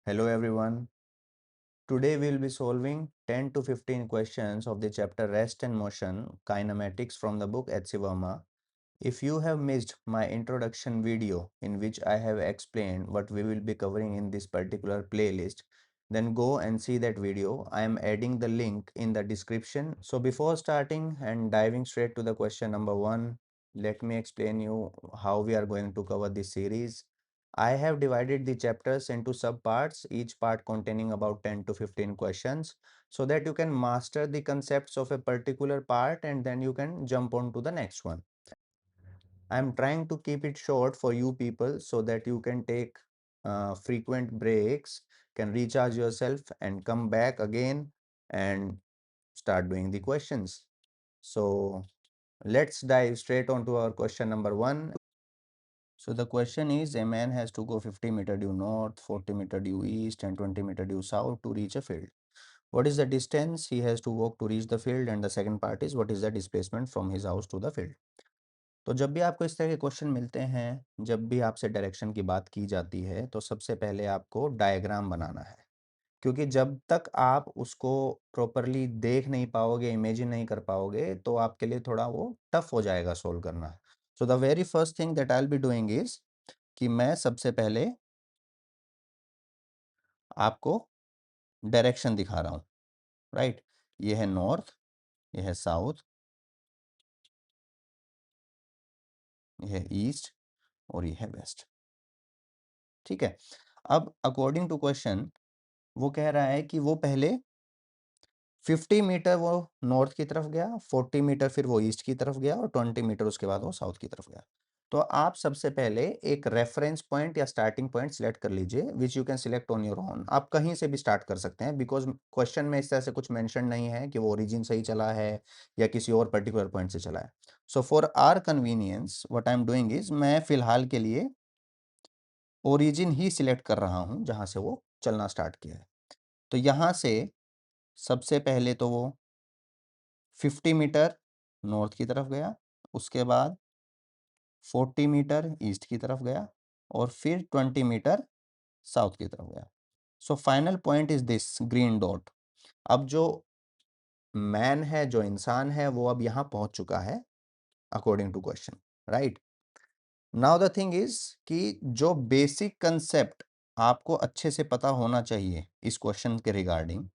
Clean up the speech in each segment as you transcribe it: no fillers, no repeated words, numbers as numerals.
Hello everyone. Today we'll be solving 10 to 15 questions of the chapter Rest and Motion Kinematics from the book H.C. Verma. If you have missed my introduction video in which I have explained what we will be covering in this particular playlist, then go and see that video. I am adding the link in the description. So before starting and diving straight to the question number 1, let me explain you how we are going to cover this series. I have divided the chapters into subparts, each part containing about 10 to 15 questions, so that you can master the concepts of a particular part and then you can jump on to the next one. I'm trying to keep it short for you people so that you can take frequent breaks, can recharge yourself and come back again and start doing the questions. So let's dive straight on to our question number 1. So the question is, a man has to go 50 meter due north, 40 meter due east and 20 meter due south to reach a field. What is the distance he has to walk to reach the field? And the second part is, what is the displacement from his house to the field? तो जब भी आपको इस तरह के question मिलते हैं, जब भी आपसे डायरेक्शन की बात की जाती है, तो सबसे पहले आपको डायग्राम बनाना है, क्योंकि जब तक आप उसको प्रॉपरली देख नहीं पाओगे, इमेजिन नहीं कर पाओगे, तो आपके लिए थोड़ा वो टफ हो जाएगा सोल्व करना। So the very first thing that I will be doing is कि मैं सबसे पहले आपको डायरेक्शन दिखा रहा हूँ, राइट? ये है नॉर्थ, ये है साउथ, ये है ईस्ट और ये है वेस्ट। ठीक है, अब अकॉर्डिंग टू क्वेश्चन वो कह रहा है कि वो पहले 50 मीटर वो नॉर्थ की तरफ गया, 40 मीटर फिर वो ईस्ट की तरफ गया और 20 मीटर उसके बाद वो साउथ की तरफ गया। तो आप सबसे पहले एक रेफरेंस पॉइंट या स्टार्टिंग पॉइंट सिलेक्ट कर लीजिए, which you can select on your own. आप कहीं से भी स्टार्ट कर सकते हैं, बिकॉज क्वेश्चन में इस तरह से कुछ मेंशन नहीं है कि वो ओरिजिन से ही चला है या किसी और पर्टिकुलर पॉइंट से चला है। So for our convenience what I am doing is, मैं फिलहाल के लिए ओरिजिन ही सिलेक्ट कर रहा हूं जहां से वो चलना स्टार्ट किया है। तो यहां से सबसे पहले तो वो 50 मीटर नॉर्थ की तरफ गया, उसके बाद 40 मीटर ईस्ट की तरफ गया और फिर 20 मीटर साउथ की तरफ गया। So final point is this green dot. अब जो मैन है, जो इंसान है, वो अब यहाँ पहुंच चुका है according to question, right? Now the thing is कि जो बेसिक कंसेप्ट आपको अच्छे से पता होना चाहिए इस क्वेश्चन के रिगार्डिंग,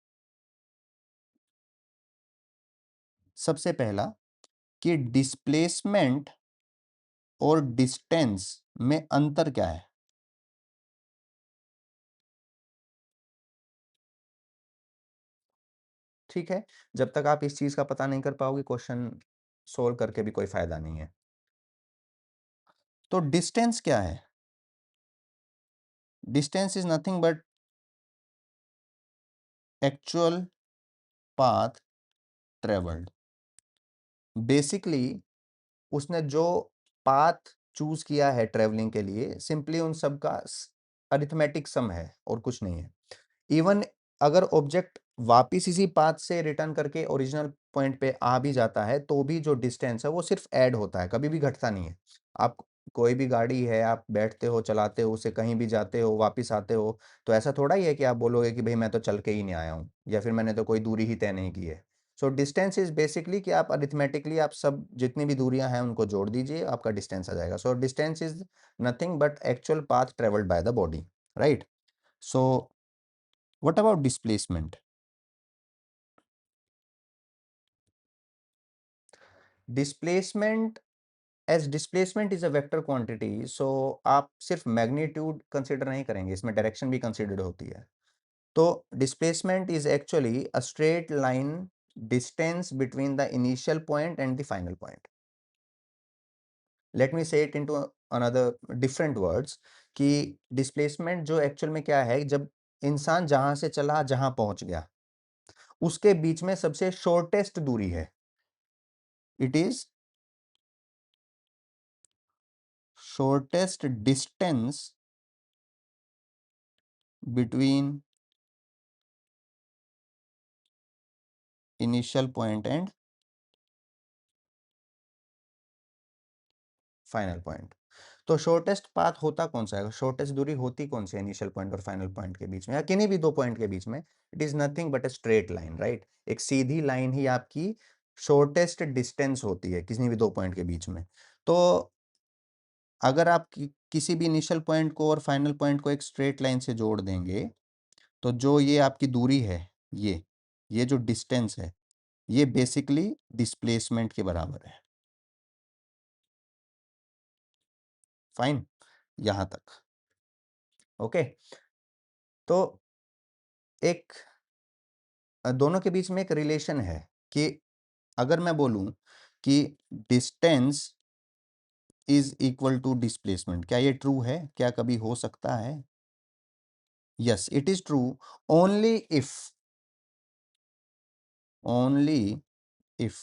सबसे पहला कि डिस्प्लेसमेंट और डिस्टेंस में अंतर क्या है। ठीक है, जब तक आप इस चीज का पता नहीं कर पाओगे, क्वेश्चन सोल्व करके भी कोई फायदा नहीं है। तो डिस्टेंस क्या है? Distance is nothing but actual path travelled. Basically उसने जो पाथ चूज किया है ट्रेवलिंग के लिए, सिंपली उन सब का अरिथमेटिक सम है और कुछ नहीं है। इवन अगर ऑब्जेक्ट वापिस इसी पाथ से रिटर्न करके ओरिजिनल पॉइंट पे आ भी जाता है, तो भी जो डिस्टेंस है वो सिर्फ ऐड होता है, कभी भी घटता नहीं है। आप कोई भी गाड़ी है, आप बैठते हो, चलाते हो उसे, कहीं भी जाते हो, वापिस आते हो, तो ऐसा थोड़ा ही है कि आप बोलोगे कि भाई मैं तो चल के ही नहीं आया हूँ या फिर मैंने तो कोई दूरी ही तय नहीं की है। सो डिस्टेंस इज बेसिकली कि आप अरिथमेटिकली आप सब जितनी भी दूरियां हैं उनको जोड़ दीजिए, आपका डिस्टेंस आ जाएगा। So distance is nothing but actual path travelled by the body, right? So what about displacement? Displacement, as displacement is a vector quantity, so आप सिर्फ मैग्नीट्यूड कंसीडर नहीं करेंगे, इसमें डायरेक्शन भी कंसीडर्ड होती है। तो displacement is actually a straight line distance between the initial point and the final point. Let me say it into another different words कि डिस्प्लेसमेंट जो एक्चुअल में क्या है, जब इंसान जहां से चला जहां पहुंच गया, उसके बीच में सबसे शॉर्टेस्ट दूरी है। It is shortest distance between initial point and final point। तो शॉर्टेस्ट पाथ होता कौन सा है, शॉर्टेस्ट दूरी होती कौन सी है इनिशियल पॉइंट और फाइनल पॉइंट के बीच में, या किन्हीं भी दो पॉइंट के बीच में? It is nothing but a straight line, right? एक सीधी लाइन ही आपकी शॉर्टेस्ट डिस्टेंस होती है किसी भी दो पॉइंट के बीच में। तो अगर आप किसी भी इनिशियल पॉइंट को और फाइनल पॉइंट को एक स्ट्रेट लाइन से जोड़ देंगे, तो जो ये आपकी दूरी है, ये जो डिस्टेंस है, ये बेसिकली डिस्प्लेसमेंट के बराबर है। फाइन, यहां तक ओके। तो एक दोनों के बीच में एक रिलेशन है कि अगर मैं बोलूं कि distance is equal to displacement, क्या ये ट्रू है? क्या कभी हो सकता है? Yes, it is true only if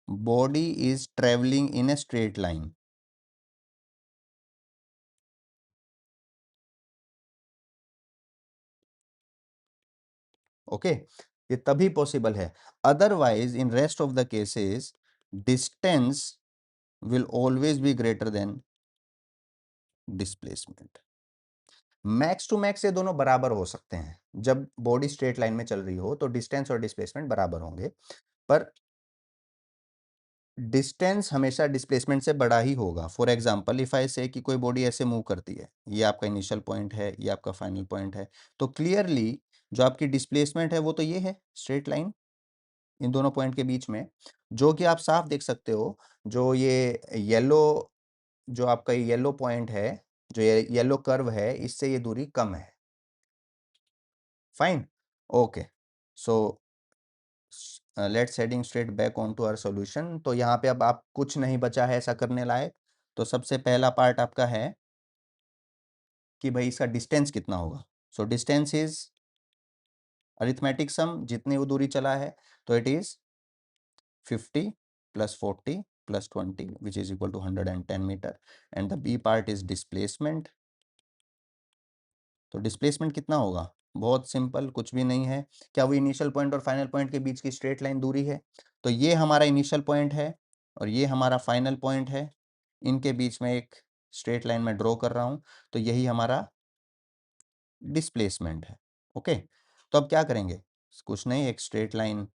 body is traveling in a straight line. Okay, ये तभी पॉसिबल है, otherwise in rest of the cases distance will always be greater than displacement. Max to max ये दोनों बराबर हो सकते हैं, जब बॉडी स्ट्रेट लाइन में चल रही हो तो डिस्टेंस और डिस्प्लेसमेंट बराबर होंगे, पर डिस्टेंस हमेशा डिस्प्लेसमेंट से बड़ा ही होगा। फॉर एग्जाम्पल इफ आई से कि कोई बॉडी ऐसे मूव करती है, ये आपका इनिशियल पॉइंट है, ये आपका फाइनल पॉइंट है, तो क्लियरली जो आपकी डिस्प्लेसमेंट है वो तो ये है स्ट्रेट लाइन इन दोनों पॉइंट के बीच में, जो कि आप साफ देख सकते हो। जो ये येलो, जो आपका येलो पॉइंट है, जो ये येलो कर्व है, इससे ये दूरी कम है। Fine, okay, so let's heading straight back on to our solution. तो यहाँ पे अब आप कुछ नहीं बचा है ऐसा करने लायक। तो सबसे पहला पार्ट आपका है कि भाई इसका डिस्टेंस कितना होगा। सो डिस्टेंस इज अरिथमेटिक सम, जितनी वो दूरी चला है, तो it is 50 plus 40 plus 20 which is equal to 110 meter, and the B part is displacement। तो डिस्प्लेसमेंट कितना होगा? बहुत सिंपल, कुछ भी नहीं है। क्या वो इनिशियल पॉइंट और फाइनल पॉइंट के बीच की स्ट्रेट लाइन दूरी है? तो ये हमारा इनिशियल पॉइंट है और ये हमारा फाइनल पॉइंट है, इनके बीच में एक स्ट्रेट लाइन में ड्रॉ कर रहा हूं, तो यही हमारा डिस्प्लेसमेंट है। ओके, तो अब क्या करेंगे? कुछ नहीं, एक स्ट्रेट लाइन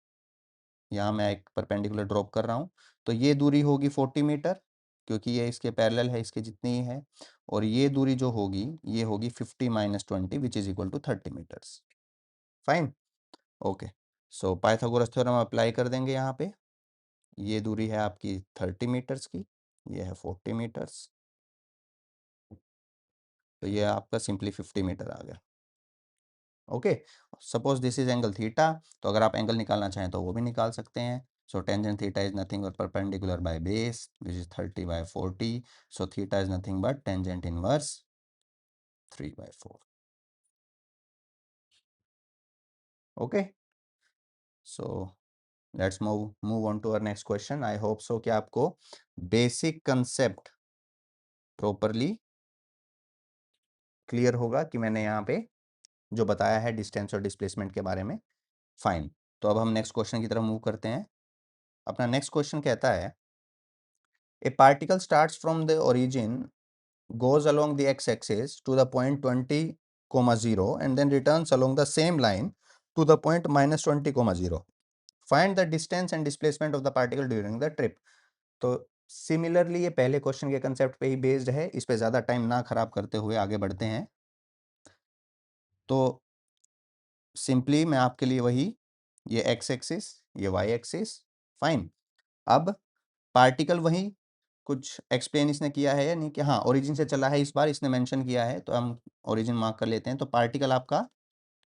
यहाँ मैं एक परपेंडिकुलर ड्रॉप कर रहा हूँ, तो ये दूरी होगी 40 मीटर, क्योंकि ये इसके पैरेलल है, इसके जितनी ही है। और ये दूरी जो होगी ये होगी 50 minus 20 which is equal to 30 metres. Fine, okay, so Pythagoras theorem apply कर देंगे यहाँ पे। ये दूरी है आपकी 30 मीटर्स की, ये है 40 मीटर्स, तो ये आपका सिंपली 50 मीटर आ गया। Okay, suppose this is angle theta, तो अगर आप एंगल निकालना चाहें तो वो भी निकाल सकते हैं। So tangent theta is nothing but perpendicular by base which is 30/40, so theta is nothing but tangent inverse 3/4। Okay, so let's move on to our next question. I hope so कि आपको बेसिक कंसेप्ट प्रॉपरली क्लियर होगा कि मैंने यहाँ पे जो बताया है डिस्टेंस और डिस्प्लेसमेंट के बारे में। फाइन, तो अब हम नेक्स्ट क्वेश्चन की तरफ मूव करते हैं। अपना नेक्स्ट क्वेश्चन कहता है, ए particle starts from the origin, goes along the x-axis to the point 20, 0 and then returns along the same line to the point minus 20, 0. Find the distance and displacement of the particle during the trip। तो similarly ये पहले question के concept पे ही based है, इस पे ज़्यादा time ना खराब करते हुए आगे बढ़ते हैं। तो सिंपली मैं आपके लिए वही, ये एक्स एक्सिस, ये वाई एक्सिस। फाइन, अब पार्टिकल वही कुछ एक्सप्लेन इसने किया है या नहीं कि हाँ ओरिजिन से चला है, इस बार इसने मेंशन किया है, तो हम ओरिजिन मार्क कर लेते हैं। तो पार्टिकल आपका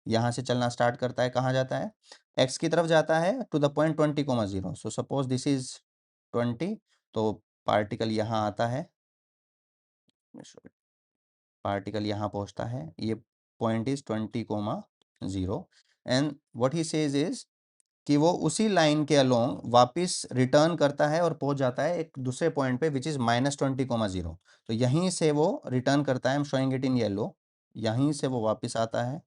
यहाँ से चलना स्टार्ट करता है, कहाँ जाता है? एक्स की तरफ जाता है to the point 20, 0। So suppose this is 20, तो पार्टिकल यहाँ आता है, पार्टिकल यहाँ पहुँचता है, ये point is 20, 0 and what he says is कि वो उसी लाइन के अलोंग वापस रिटर्न करता है और पहुंच जाता है एक दूसरे पॉइंट पे विच इज -20, 0। तो यहीं से वो रिटर्न करता है, I am showing it in yellow, यहीं से वो वापस आता है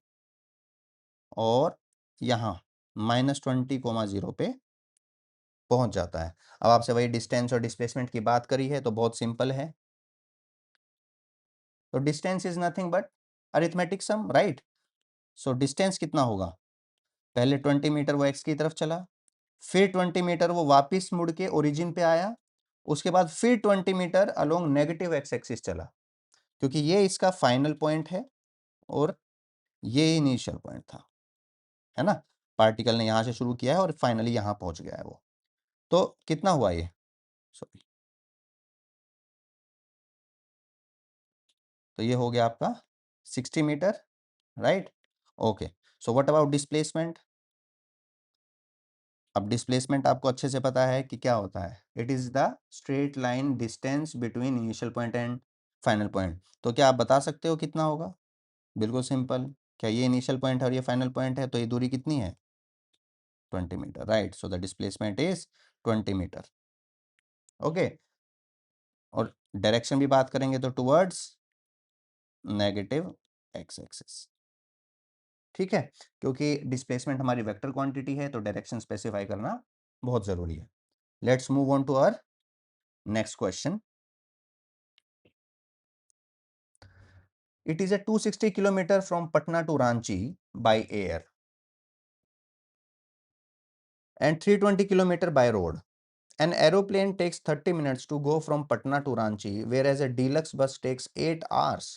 और यहाँ -20, 0 पे पहुंच जाता है। अब आपसे वही डिस्टेंस और डिस्प्लेसमेंट की बात करी है, तो बहुत सिंपल है। तो distance is nothing but arithmetic sum, right. So distance कितना होगा, पहले 20 मीटर वो एक्स की तरफ चला, फिर 20 मीटर वो वापस मुड़ के ओरिजिन पे आया, उसके बाद फिर 20 metre along negative x axis चला, क्योंकि ये इसका फाइनल पॉइंट है और ये इनिशियल पॉइंट था, है ना। पार्टिकल ने यहां से शुरू किया है और फाइनली यहां पहुंच गया है वो। तो कितना हुआ ये, सॉरी, तो ये हो गया आपका 60 metre, right. Okay, so what about displacement. अब डिस्प्लेसमेंट आपको अच्छे से पता है कि क्या होता है, it is the straight line distance between initial point and final point. तो क्या आप बता सकते हो कितना होगा, बिल्कुल सिंपल, क्या ये इनिशियल पॉइंट है और ये फाइनल पॉइंट है, तो ये दूरी कितनी है, 20 metre, right. So the displacement is 20 metre, okay. और डायरेक्शन भी बात करेंगे तो टुवर्ड्स नेगेटिव एक्स एक्सिस, ठीक है, क्योंकि डिस्प्लेसमेंट हमारी वेक्टर क्वांटिटी है तो डायरेक्शन स्पेसिफाई करना बहुत जरूरी है। Let's move on to our next question. It is a 260 kilometer from Patna to Ranchi by air and 320 kilometer by road. An aeroplane takes 30 minutes to go from Patna to Ranchi, whereas a deluxe bus takes 8 hours.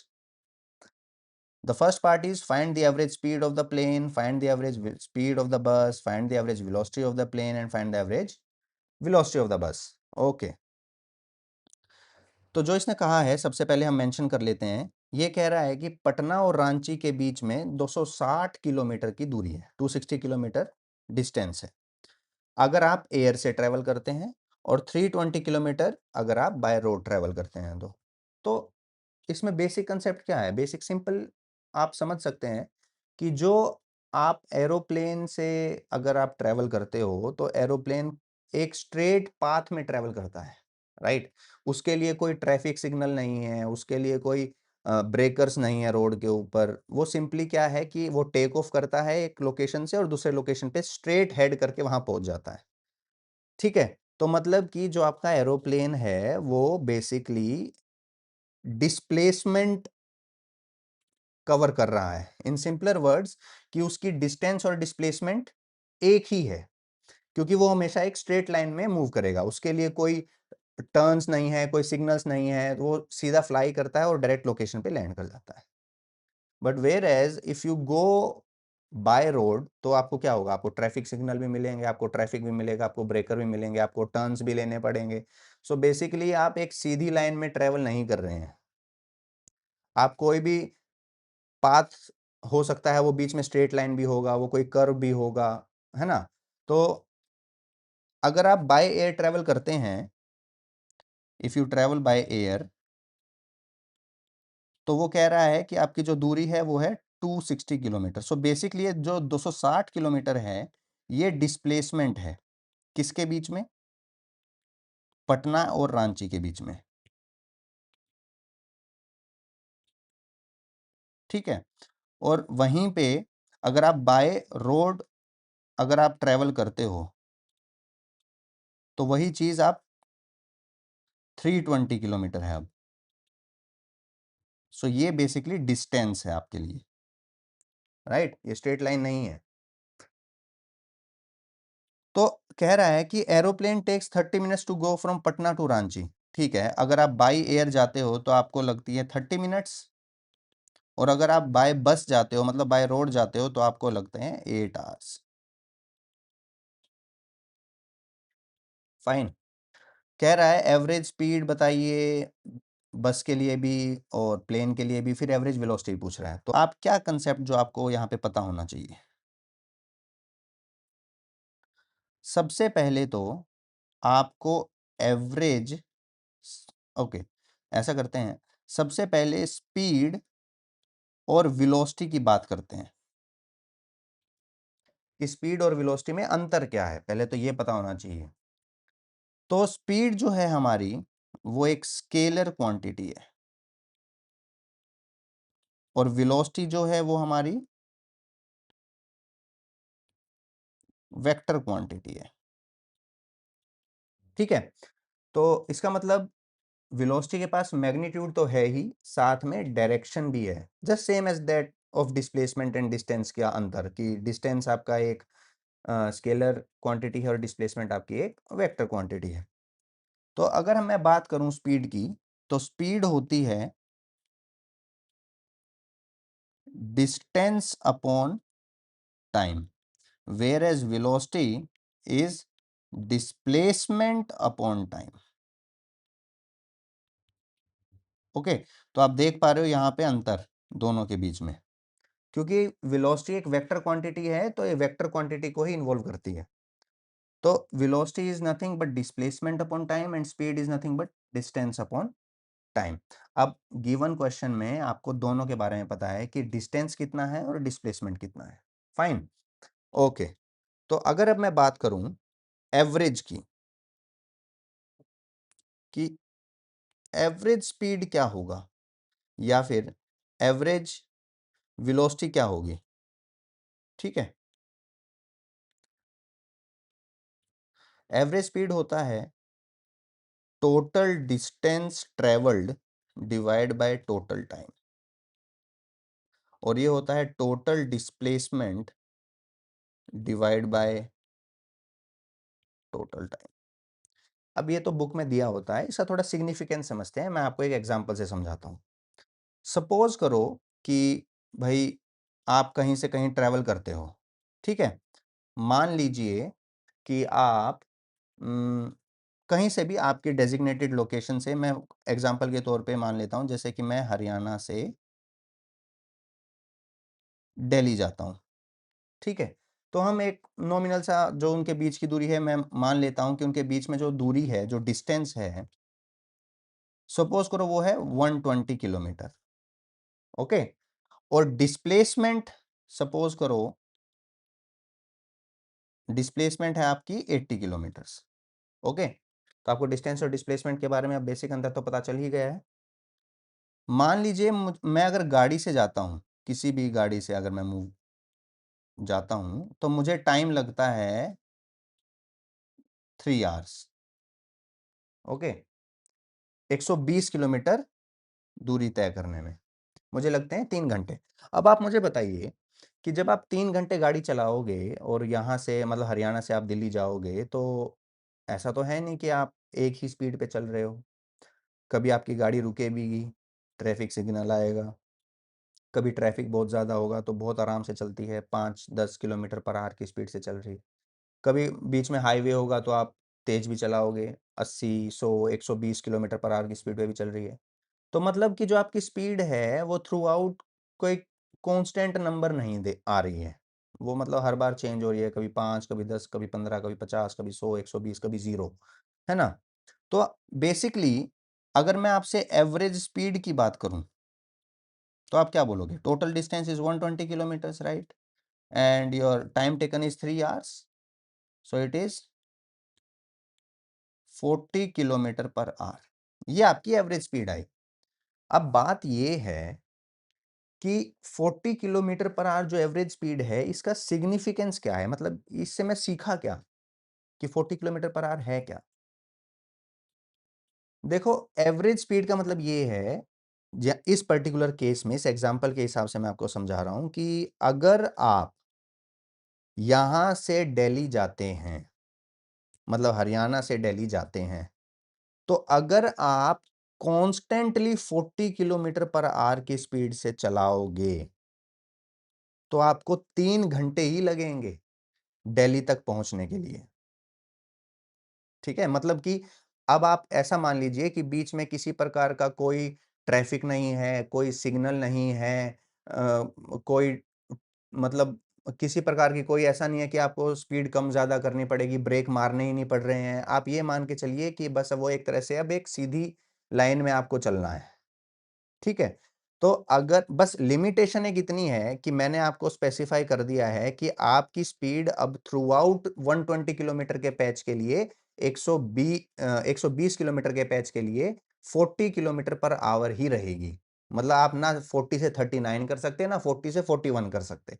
The first part is find the average speed of the plane, find the average speed of the bus, find the average velocity of the plane and find the average velocity of the bus. Okay. तो जो इसने कहा है सबसे पहले हम mention कर लेते हैं, ये कह रहा है कि पटना और रांची के बीच में 260 किलोमीटर की दूरी है, 260 किलोमीटर डिस्टेंस है अगर आप एयर से ट्रेवल करते हैं, और 320 किलोमीटर अगर आप बाय रोड ट्रेवल करते हैं। तो इसमें बेसिक कंसेप्ट क्या है, बेसिक सिंपल आप समझ सकते हैं कि जो आप एरोप्लेन से अगर आप ट्रेवल करते हो तो एरोप्लेन एक स्ट्रेट पाथ में ट्रेवल करता है, राइट। उसके लिए कोई ट्रैफिक सिग्नल नहीं है, उसके लिए कोई ब्रेकर्स नहीं है रोड के ऊपर, वो सिंपली क्या है कि वो टेक ऑफ करता है एक लोकेशन से और दूसरे लोकेशन पे स्ट्रेट हेड करके वहां पहुंच जाता है, ठीक है। तो मतलब कि जो आपका एरोप्लेन है वो बेसिकली डिस्प्लेसमेंट कवर कर रहा है, इन सिंपलर वर्ड्स कि उसकी डिस्टेंस और डिस्प्लेसमेंट एक ही है, क्योंकि वो हमेशा एक स्ट्रेट लाइन में मूव करेगा, उसके लिए कोई टर्न्स नहीं है, कोई सिग्नल्स नहीं है, वो सीधा फ्लाई करता है और डायरेक्ट लोकेशन पे लैंड कर जाता है। But whereas if you go by road तो आपको क्या होगा, आपको ट्रैफिक सिग्नल भी मिलेंगे, आपको ट्रैफिक भी मिलेगा, आपको ब्रेकर भी मिलेंगे, आपको टर्न्स भी लेने पड़ेंगे। सो बेसिकली आप एक सीधी लाइन में ट्रेवल नहीं कर रहे हैं, आप कोई भी पाथ हो सकता है, वो बीच में स्ट्रेट लाइन भी होगा, वो कोई कर्व भी होगा, है ना। तो अगर आप बाय एयर ट्रेवल करते हैं, if you travel by air, तो वो कह रहा है कि आपकी जो दूरी है वो है 260 किलोमीटर। सो बेसिकली ये जो 260 किलोमीटर है ये डिस्प्लेसमेंट है, किसके बीच में, पटना और रांची के बीच में, ठीक है। और वहीं पे अगर आप बाय रोड अगर आप ट्रेवल करते हो तो वही चीज आप 320 किलोमीटर है अब। सो ये बेसिकली डिस्टेंस है आपके लिए, राइट, ये स्ट्रेट लाइन नहीं है। तो कह रहा है कि aeroplane takes 30 minutes to go from Patna to Ranchi, ठीक है। अगर आप बाई एयर जाते हो तो आपको लगती है 30 मिनट्स, और अगर आप बाय बस जाते हो मतलब बाय रोड जाते हो तो आपको लगते हैं 8 आवर्स। फाइन। कह रहा है एवरेज स्पीड बताइए बस के लिए भी और प्लेन के लिए भी, फिर एवरेज वेलोसिटी पूछ रहा है। तो आप क्या कंसेप्ट जो आपको यहाँ पे पता होना चाहिए, सबसे पहले तो आपको एवरेज, ओके, ऐसा करते हैं, सबसे पहले स्पीड और वेलोसिटी की बात करते हैं कि स्पीड और वेलोसिटी में अंतर क्या है, पहले तो ये पता होना चाहिए। तो स्पीड जो है हमारी वो एक स्केलर क्वांटिटी है, और वेलोसिटी जो है वो हमारी वेक्टर क्वांटिटी है, ठीक है। तो इसका मतलब वेलोसिटी के पास मैग्नीट्यूड तो है ही, साथ में डायरेक्शन भी है, just same as that of displacement and distance. का अंतर कि डिस्टेंस आपका एक स्केलर क्वांटिटी है और डिस्प्लेसमेंट आपकी एक वेक्टर क्वांटिटी है। तो अगर मैं बात करूं स्पीड की, तो स्पीड होती है distance upon time, whereas velocity is displacement upon time. Okay, तो आप देख पा रहे हो यहां पे अंतर दोनों के बीच में, क्योंकि वेलोसिटी एक वेक्टर क्वांटिटी है तो ये वेक्टर क्वांटिटी को ही इन्वॉल्व करती है। तो velocity is nothing but displacement upon time and speed is nothing but distance upon time. अब गिवन क्वेश्चन में आपको दोनों के बारे में पता है कि डिस्टेंस कितना है और डिस्प्लेसमेंट कितना है। Fine, okay. तो अगर अब मैं बात करूं एवरेज की, कि एवरेज स्पीड क्या होगा या फिर एवरेज वेलोसिटी क्या होगी, ठीक है। एवरेज स्पीड होता है total distance travelled divide by total time, और ये होता है total displacement divide bye total time. अब ये तो बुक में दिया होता है, इसका थोड़ा सिग्निफिकेंस समझते हैं, मैं आपको एक एग्जांपल से समझाता हूँ। सपोज करो कि भाई आप कहीं से कहीं ट्रैवल करते हो, ठीक है। मान लीजिए कि आप कहीं से भी आपकी डेजिग्नेटेड लोकेशन से, मैं एग्जांपल के तौर पे मान लेता हूं जैसे कि मैं हरियाणा से दिल्ली जाता हूं, ठीक है। तो हम एक नॉमिनल सा जो उनके बीच की दूरी है, मैं मान लेता हूं कि उनके बीच में जो दूरी है, जो डिस्टेंस है, सपोज करो वो है 120 किलोमीटर, ओके। और डिस्प्लेसमेंट सपोज करो डिस्प्लेसमेंट है आपकी 80 किलोमीटर्स, ओके। तो आपको डिस्टेंस और डिस्प्लेसमेंट के बारे में अब बेसिक अंतर तो पता चल ही गया है। मान लीजिए मैं अगर गाड़ी से जाता हूं, किसी भी गाड़ी से अगर मैं मूव जाता हूं, तो मुझे टाइम लगता है 3 आवर्स, ओके। 120 किलोमीटर दूरी तय करने में मुझे लगते हैं 3 घंटे। अब आप मुझे बताइए कि जब आप 3 घंटे गाड़ी चलाओगे और यहाँ से मतलब हरियाणा से आप दिल्ली जाओगे, तो ऐसा तो है नहीं कि आप एक ही स्पीड पे चल रहे हो। कभी आपकी गाड़ी रुके भी, ट्रैफिक सिग्नल आएगा, कभी ट्रैफिक बहुत ज़्यादा होगा तो बहुत आराम से चलती है, 5-10 किलोमीटर पर आवर की स्पीड से चल रही है। कभी बीच में हाईवे होगा तो आप तेज़ भी चलाओगे, 80, 100, 120 किलोमीटर पर आवर की स्पीड पे भी चल रही है। तो मतलब कि जो आपकी स्पीड है वो थ्रू आउट कोई कांस्टेंट नंबर नहीं दे आ रही है, वो मतलब हर बार चेंज हो रही है, कभी 5, कभी 10, कभी 15, कभी 50, कभी 100, 120, कभी 0, है ना। तो बेसिकली अगर मैं आपसे एवरेज स्पीड की बात करूं, तो आप क्या बोलोगे? Total distance is 120 kilometres, right, and your time taken is 3 hours, so it is 40 kilometre per our. ये आपकी एवरेज स्पीड आई। अब बात ये है कि 40 किलोमीटर पर आवर जो एवरेज स्पीड है, इसका सिग्निफिकेंस क्या है, मतलब इससे मैं सीखा क्या कि 40 किलोमीटर पर आवर है क्या। देखो, एवरेज स्पीड का मतलब ये है, इस पर्टिकुलर केस में, इस एग्जांपल के हिसाब से मैं आपको समझा रहा हूं कि अगर आप यहां से दिल्ली जाते हैं, मतलब हरियाणा से दिल्ली जाते हैं, तो अगर आप कॉन्स्टेंटली 40 किलोमीटर पर आवर की स्पीड से चलाओगे, तो आपको 3 घंटे ही लगेंगे दिल्ली तक पहुंचने के लिए, ठीक है। मतलब कि अब आप ऐसा मान लीजिए कि बीच में किसी प्रकार का कोई ट्रैफिक नहीं है, कोई सिग्नल नहीं है, कोई मतलब किसी प्रकार की कोई ऐसा नहीं है कि आपको स्पीड कम ज़्यादा करनी पड़ेगी, ब्रेक मारने ही नहीं पड़ रहे हैं। आप ये मान के चलिए कि बस वो एक तरह से अब एक सीधी लाइन में आपको चलना है, ठीक है। तो अगर बस लिमिटेशन एक इतनी है कि मैंने आपको स्पेसिफाई कर दिया है कि आपकी स्पीड अब थ्रू आउट 120 किलोमीटर के पैच के लिए 120 किलोमीटर के पैच के लिए 40 किलोमीटर पर आवर ही रहेगी। मतलब आप ना 40 से 39 कर सकते, ना 40 से 41 कर सकते।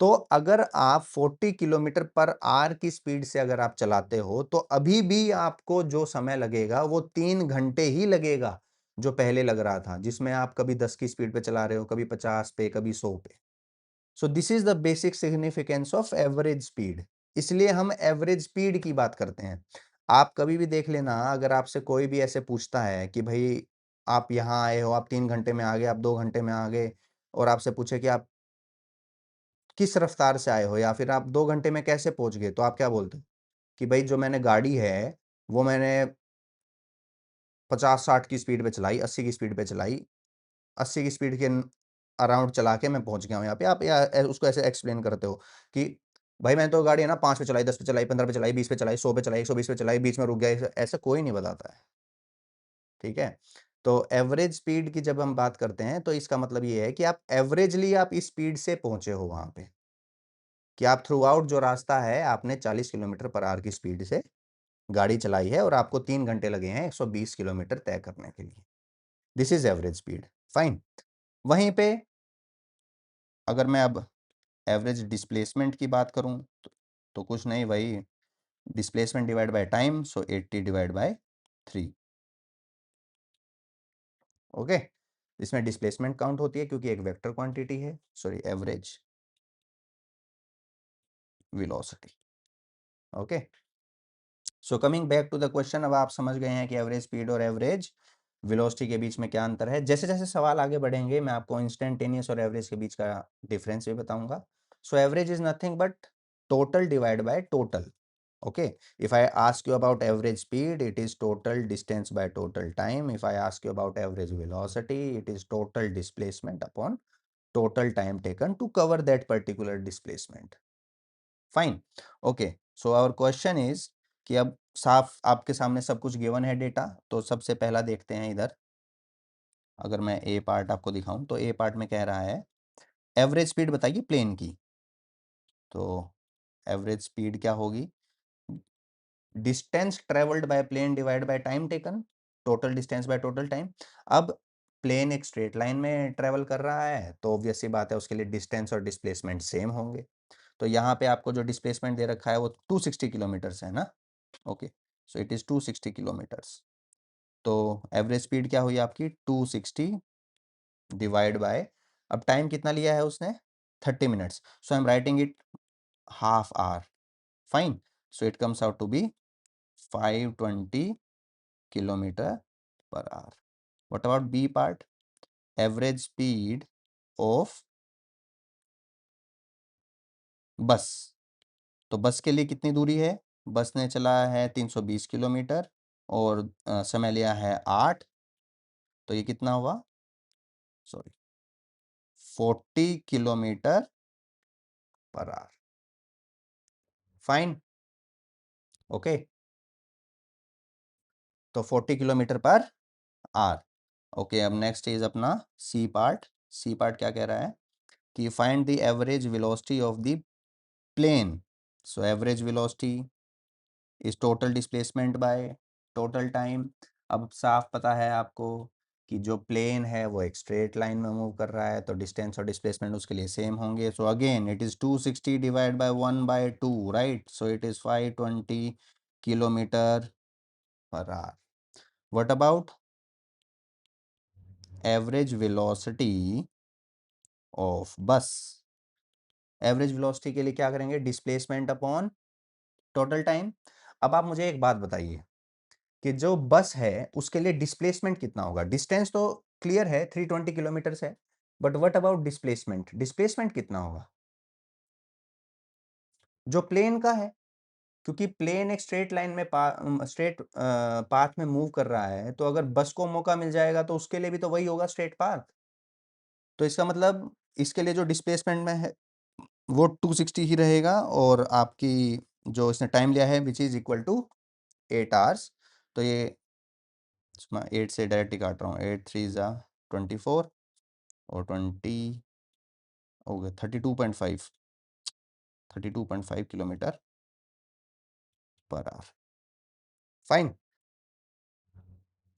तो अगर आप 40 किलोमीटर पर आवर की स्पीड से अगर आप चलाते हो तो अभी भी आपको जो समय लगेगा वो 3 घंटे ही लगेगा जो पहले लग रहा था, जिसमें आप कभी 10 की स्पीड पे चला रहे हो, कभी 50 पे, कभी 100 पे। सो this is the basic significance of average speed. इसलिए हम एवरेज स्पीड की बात करते हैं। आप कभी भी देख लेना, अगर आपसे कोई भी ऐसे पूछता है कि भाई आप यहाँ आए हो, आप 3 घंटे में आ गए, आप 2 घंटे में आ गए, और आपसे पूछे कि आप किस रफ्तार से आए हो या फिर आप 2 घंटे में कैसे पहुंच गए, तो आप क्या बोलते हो कि भाई जो मैंने गाड़ी है वो मैंने 50-60 की स्पीड पे चलाई, 80 की स्पीड पे चलाई, 80 की स्पीड के अराउंड चला के मैं पहुंच गया हूँ यहाँ पे। आप उसको ऐसे एक्सप्लेन करते हो कि भाई मैंने तो गाड़ी है ना 5 पे चलाई, 10 पे चलाई, 15 पे चलाई, 20 पे चलाई, 100 पे चलाई, 120 पे चलाई, बीच में रुक गया, ऐसा कोई नहीं बताता है। ठीक है। तो एवरेज स्पीड की जब हम बात करते हैं तो इसका मतलब ये है कि आप एवरेजली आप इस स्पीड से पहुंचे हो वहां पे, कि आप थ्रू आउट जो रास्ता है आपने 40 किलोमीटर पर आवर की स्पीड से गाड़ी चलाई है और आपको 3 घंटे लगे हैं 120 किलोमीटर तय करने के लिए। This is average speed. Fine. वहीं पे अगर मैं अब एवरेज डिस्प्लेसमेंट की बात करूं तो कुछ नहीं भाई, displacement divide by time, so 80 divide by 3। ओके। इसमें डिस्प्लेसमेंट काउंट होती है क्योंकि एक वेक्टर क्वांटिटी है, sorry average velocity. Okay. So coming back to the question, अब आप समझ गए हैं कि एवरेज स्पीड और एवरेज वेलोसिटी के बीच में क्या अंतर है। जैसे जैसे सवाल आगे बढ़ेंगे मैं आपको इंस्टेंटेनियस और एवरेज के बीच का डिफरेंस भी बताऊंगा। So average is nothing but total divide by total. Okay, if I ask you about average speed, it is total distance by total time. If I ask you about average velocity, it is total displacement upon total time taken to cover that particular displacement. Fine. Okay, so our question is कि अब साफ आपके सामने सब कुछ given है data, तो सबसे पहला देखते हैं इधर। अगर मैं ए पार्ट आपको दिखाऊं तो ए पार्ट में कह रहा है एवरेज स्पीड बताइए प्लेन की। तो एवरेज स्पीड क्या होगी? Distance travelled by plane divide by time taken, total distance by total time. अब प्लेन एक स्ट्रेट लाइन में ट्रेवल कर रहा है तो ऑब्वियस सी बात है उसके लिए डिस्टेंस और डिस्प्लेसमेंट सेम होंगे। तो यहाँ पे आपको जो डिस्प्लेसमेंट दे रखा है वो 260 किलोमीटर्स है ना। Okay, so it is 260 kilometres. तो एवरेज स्पीड क्या हुई आपकी 260 डिवाइड बाय, अब टाइम कितना लिया है उसने 30 minutes, so I am writing it half hour. Fine. So it comes out to be 520 kilometer per hour. What about B part? Average speed of बस। तो बस के लिए कितनी दूरी है? बस ने चला है 320 किलोमीटर और समय लिया है 8, तो ये कितना हुआ? Sorry, 40 kilometre per our. Fine. Okay, तो 40 किलोमीटर पर आवर। ओके, अब नेक्स्ट इज अपना सी पार्ट। सी पार्ट क्या कह रहा है कि find the average velocity of the plane. So average velocity is total displacement by total time. अब साफ पता है आपको कि जो प्लेन है वो एक स्ट्रेट लाइन में मूव कर रहा है तो डिस्टेंस और डिस्प्लेसमेंट उसके लिए सेम होंगे। So again it is 260 divide by 1/2, right? So it is 520 kilometre per our. What about average velocity of बस? एवरेज वेलोसिटी के लिए क्या करेंगे? Displacement upon total time. अब आप मुझे एक बात बताइए कि जो बस है उसके लिए डिस्प्लेसमेंट कितना होगा? डिस्टेंस तो क्लियर है 320 किलोमीटर है, but what about displacement? Displacement कितना होगा जो प्लेन का है? क्योंकि प्लेन एक स्ट्रेट लाइन में स्ट्रेट पाथ में मूव कर रहा है, तो अगर बस को मौका मिल जाएगा तो उसके लिए भी तो वही होगा स्ट्रेट पाथ। तो इसका मतलब इसके लिए जो डिस्प्लेसमेंट में है वो 260 ही रहेगा, और आपकी जो इसने टाइम लिया है which is equal to 8 hours. तो ये 8 से डायरेक्ट ही काट रहा हूँ, 8 3 ज़ा 24 और 20 हो गया 32.5 kilometre per our. Fine.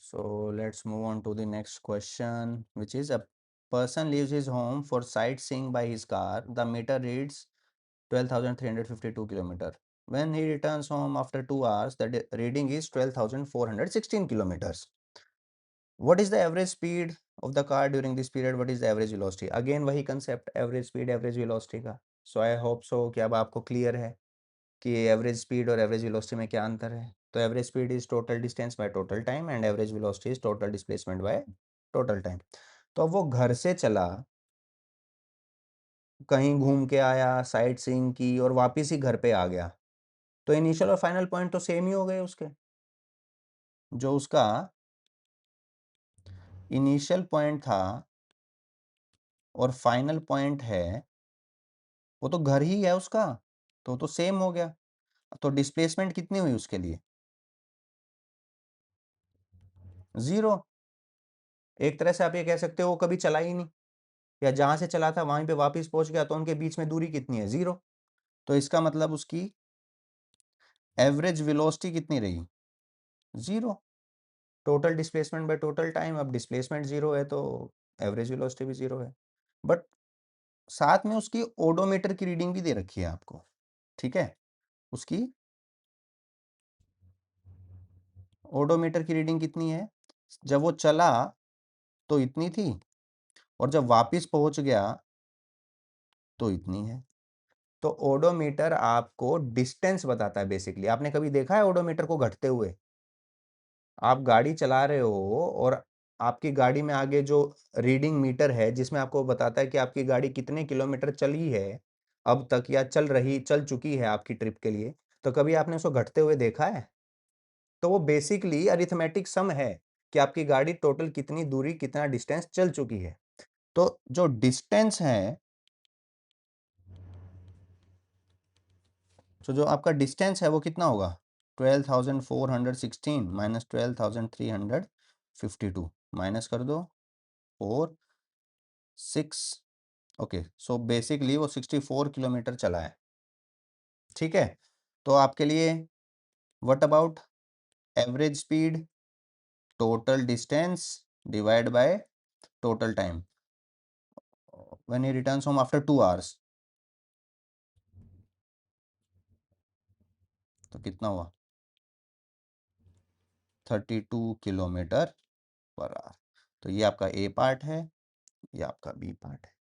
So let's move on to the next question, which is a person leaves his home for sightseeing by his car. The meter reads 12,352 kilometer. When he returns home after 2 hours, the reading is 12,416 kilometers. What is the average speed of the car during this period? What is the average velocity? Again वही concept, average speed, average velocity का. So I hope so कि अब आपको clear है कि average speed और average velocity में क्या अंतर है. तो average speed is total distance by total time and average velocity is total displacement by total time. तो अब वो घर से चला, कहीं घूम के आया, साइट सीइंग की और वापस ही घर पे आ गया, तो इनिशियल और फाइनल पॉइंट तो सेम ही हो गए उसके. जो उसका इनिशियल पॉइंट था और फाइनल पॉइंट है वो तो घर ही है उसका, तो सेम हो गया. तो डिस्प्लेसमेंट कितनी हुई उसके लिए? 0. एक तरह से आप ये कह सकते हो वो कभी चला ही नहीं, या जहां से चला था वहीं पे वापस पहुंच गया, तो उनके बीच में दूरी कितनी है? 0. तो इसका मतलब उसकी एवरेज वेलोसिटी कितनी रही? 0. Total displacement by total time. अब डिस्प्लेसमेंट 0 है तो एवरेज वेलोसिटी भी 0 है. बट साथ में उसकी ओडोमीटर की रीडिंग भी दे रखी है आपको. ठीक है, उसकी ओडोमीटर की रीडिंग कितनी है? जब वो चला तो इतनी थी, और जब वापस पहुंच गया तो इतनी है. तो ओडोमीटर आपको डिस्टेंस बताता है बेसिकली. आपने कभी देखा है ओडोमीटर को घटते हुए? आप गाड़ी चला रहे हो और आपकी गाड़ी में आगे जो रीडिंग मीटर है जिसमें आपको बताता है कि आपकी गाड़ी कितने किलोमीटर चली है अब तक, या चल चुकी है आपकी ट्रिप के लिए, तो कभी आपने उसको घटते हुए देखा है? तो वो बेसिकली अरिथमेटिक सम है कि आपकी गाड़ी टोटल कितनी दूरी, कितना डिस्टेंस चल चुकी है. तो जो डिस्टेंस है, तो जो आपका डिस्टेंस है वो कितना होगा? 12,416 माइनस 12,352 माइनस कर दो 4 6. ओके, सो बेसिकली वो 64 किलोमीटर चला है. ठीक है, तो आपके लिए what about average speed, total distance divide by total time when he returns home after 2 hours, तो कितना हुआ? 32 किलोमीटर पर आवर. तो ये आपका ए पार्ट है, ये आपका बी पार्ट है.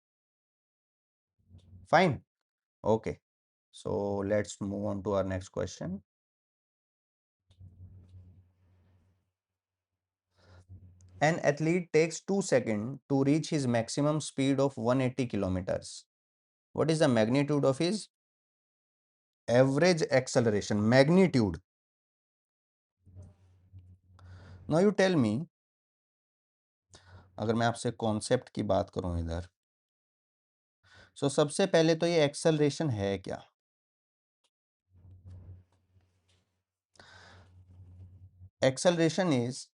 Fine. Okay, so let's move on to our next question. An athlete takes 2 seconds to reach his maximum speed of 180 kilometers. What is the magnitude of his average acceleration? Magnitude. Now you tell me, अगर मैं आपसे concept की बात करूं इधर, सो सबसे पहले तो ये एक्सेलरेशन है क्या? Acceleration is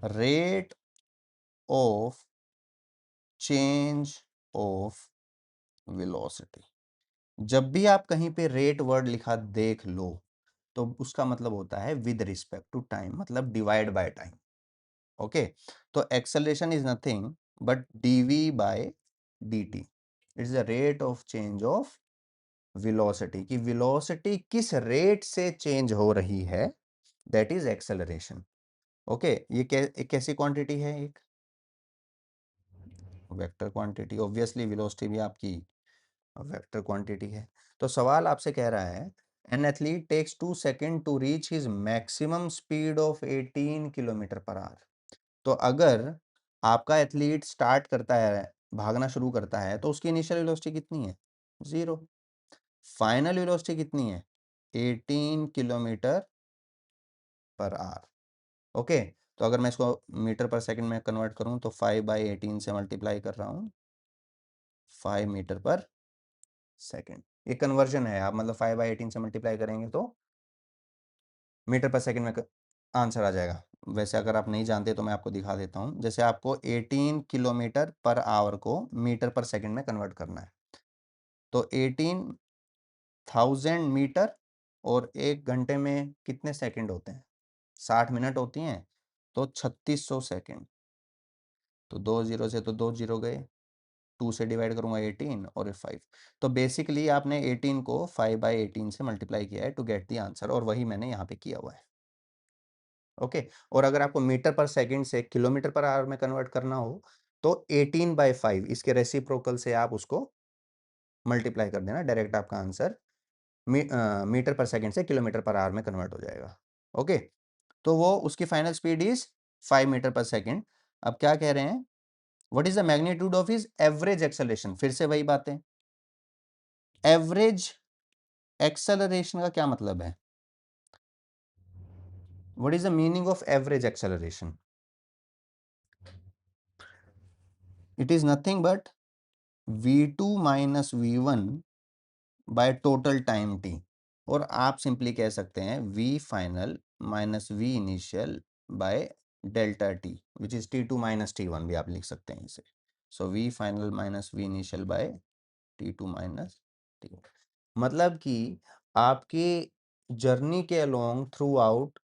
rate of change of velocity. जब भी आप कहीं पे रेट वर्ड लिखा देख लो तो उसका मतलब होता है विद रिस्पेक्ट टू टाइम, मतलब डिवाइड बाय टाइम. ओके, तो acceleration is nothing but dv by dt. It's the rate of change of velocity, कि वेलोसिटी किस रेट से चेंज हो रही है, दैट इज एक्सेलरेशन. ओके, ये एक कैसी क्वांटिटी है? एक वेक्टर क्वांटिटी. ऑब्वियसली वेलोसिटी भी आपकी वेक्टर क्वांटिटी है. तो सवाल आपसे कह रहा है an athlete takes 2 second to reach his maximum speed of 18 kilometre per hour. तो अगर आपका एथलीट स्टार्ट करता है, भागना शुरू करता है, तो उसकी इनिशियल वेलोसिटी कितनी है? 0. फाइनल वेलोसिटी कितनी है? 18 किलोमीटर पर आवर. ओके, तो अगर मैं इसको मीटर पर सेकंड में कन्वर्ट करूं तो 5/18 से मल्टीप्लाई कर रहा हूं, 5 मीटर पर सेकंड. ये कन्वर्जन है, आप मतलब 5/18 से मल्टीप्लाई करेंगे तो मीटर पर सेकंड में आंसर आ जाएगा. वैसे अगर आप नहीं जानते तो मैं आपको दिखा देता हूँ. जैसे आपको 18 किलोमीटर पर आवर को मीटर पर सेकंड में कन्वर्ट करना है, तो 18,000 मीटर, और एक घंटे में कितने सेकंड होते हैं? 60 मिनट होती हैं, तो 3600 सेकंड. तो 2 जीरो से तो 2 जीरो गए, 2 से डिवाइड करूंगा 18 और 5। तो बेसिकली आपने 18 को 5/18 से मल्टीप्लाई किया है टू गेट द आंसर, और वही मैंने यहाँ पे किया हुआ है। ओके। और अगर आपको मीटर पर सेकंड से किलोमीटर पर आवर में कन्वर्ट करना हो तो 18/5 इसके रेसिप्रोकल से आप उसको मल्टीप्लाई कर देना, डायरेक्ट आपका आंसर मीटर पर सेकंड से किलोमीटर पर आवर में कन्वर्ट हो जाएगा। ओके। तो वो उसकी फाइनल स्पीड इज 5 मीटर पर सेकंड। अब क्या कह रहे हैं, what is the magnitude of his average acceleration. फिर से वही बातें, एवरेज एक्सेलरेशन का क्या मतलब है, what is the meaning of average acceleration. It is nothing but v2 minus v1 by total time t। और आप सिंपली कह सकते हैं v final minus v initial by delta t which is t2 minus t1 भी आप लिख सकते हैं इसे। सो v final minus v initial by t2 minus t1। मतलब कि आपके जर्नी के अलोंग थ्रू आउट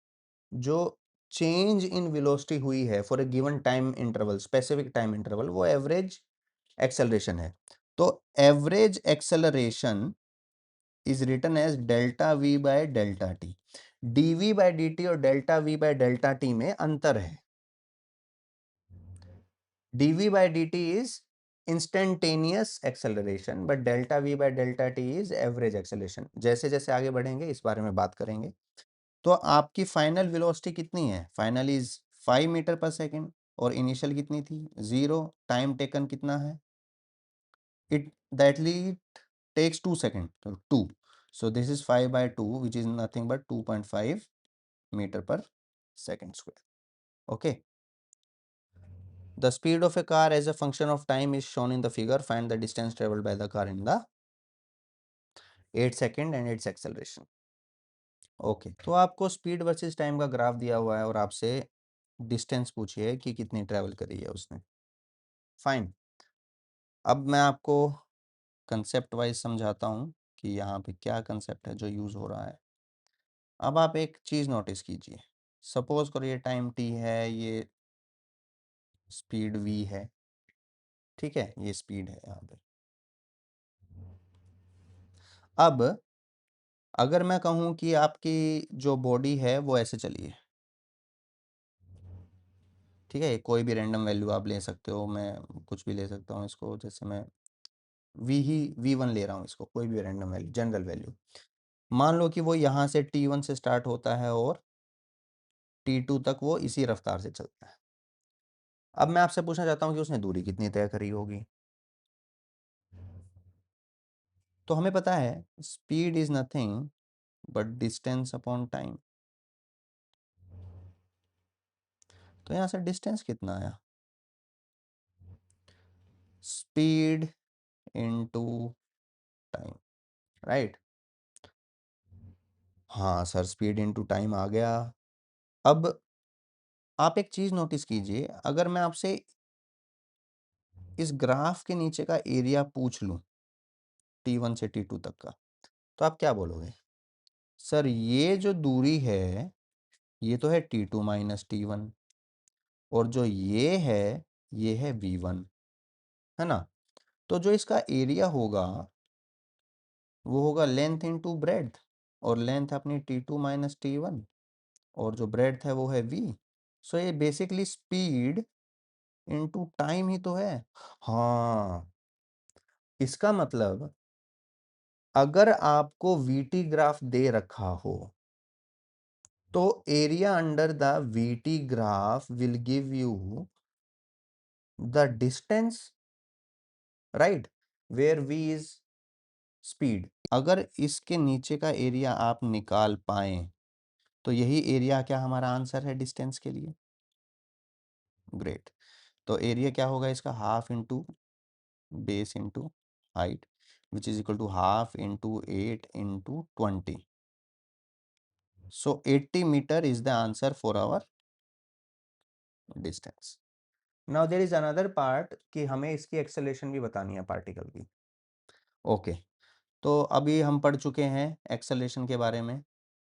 जो चेंज इन वेलोसिटी हुई है for a given time interval, specific time interval, वो एवरेज एक्सेलरेशन है। तो average acceleration is written as delta we by delta T. D V by D और delta we by delta T में अंतर है। dv by dt is instantaneous acceleration but delta v by delta t is average acceleration। जैसे जैसे आगे बढ़ेंगे इस बारे में बात करेंगे। तो आपकी फाइनल वेलोसिटी कितनी है, फाइनल इज 5 मीटर पर सेकेंड और इनिशियल कितनी थी 0। टाइम टेकन कितना है, it दैटली takes 2 seconds, so 2। so this is 5/2 which is nothing but 2.5 meter per second square। okay। The speed of a car as a function of time is shown in the figure. Find the distance traveled by the car in the 8 second and its acceleration। Okay. तो आपको speed versus time का graph दिया हुआ है और आपसे distance पूछी है कि कितनी ट्रेवल करी है उसने। फाइन। अब मैं आपको कंसेप्ट वाइज समझाता हूँ कि यहाँ पे क्या कंसेप्ट है जो यूज़ हो रहा है। अब आप एक चीज़ नोटिस कीजिए, सपोज करो ये टाइम t है, ये स्पीड v है, ठीक है, ये स्पीड है यहाँ पे। अब अगर मैं कहूँ कि आपकी जो बॉडी है वो ऐसे चली है, ठीक है, कोई भी रैंडम वैल्यू आप ले सकते हो, मैं कुछ भी ले सकता हूँ इसको, जैसे मैं v1 ले रहा हूँ इसको, कोई भी रैंडम वैल्यू, जनरल वैल्यू। मान लो कि वो यहाँ से t1 से स्टार्ट होता है और t2 तक वो इसी रफ्तार से चलता है। अब मैं आपसे पूछना चाहता हूँ कि उसने दूरी कितनी तय करी होगी। तो हमें पता है speed is nothing but distance upon time. तो यहाँ से डिस्टेंस कितना आया, स्पीड इनटू टाइम, राइट। हाँ सर, स्पीड इनटू टाइम आ गया। अब आप एक चीज नोटिस कीजिए, अगर मैं आपसे इस ग्राफ के नीचे का एरिया पूछ लूं t1 से t2 तक का, तो आप क्या बोलोगे, सर ये जो दूरी है ये तो है t2 माइनस t1, और जो ये है v1, है ना। तो जो इसका एरिया होगा वो होगा लेंथ इनटू ब्रेड्थ, और लेंथ अपनी t2 माइनस t1, और जो ब्रेड्थ है वो है v। सो ये बेसिकली स्पीड इनटू टाइम ही तो है। हाँ, इसका मतलब अगर आपको वीटी ग्राफ दे रखा हो तो area under the VT graph will give you the distance, right, where v is speed. अगर इसके नीचे का एरिया आप निकाल पाए तो यही एरिया क्या हमारा आंसर है डिस्टेंस के लिए। ग्रेट। तो एरिया क्या होगा इसका, half into base into height which is equal to half into 8 into 20। So 80 metre is the answer for our distance. Now there is another part कि हमें इसकी एक्सेलरेशन भी बतानी है पार्टिकल की। ओके। तो अभी हम पढ़ चुके हैं एक्सेलरेशन के बारे में,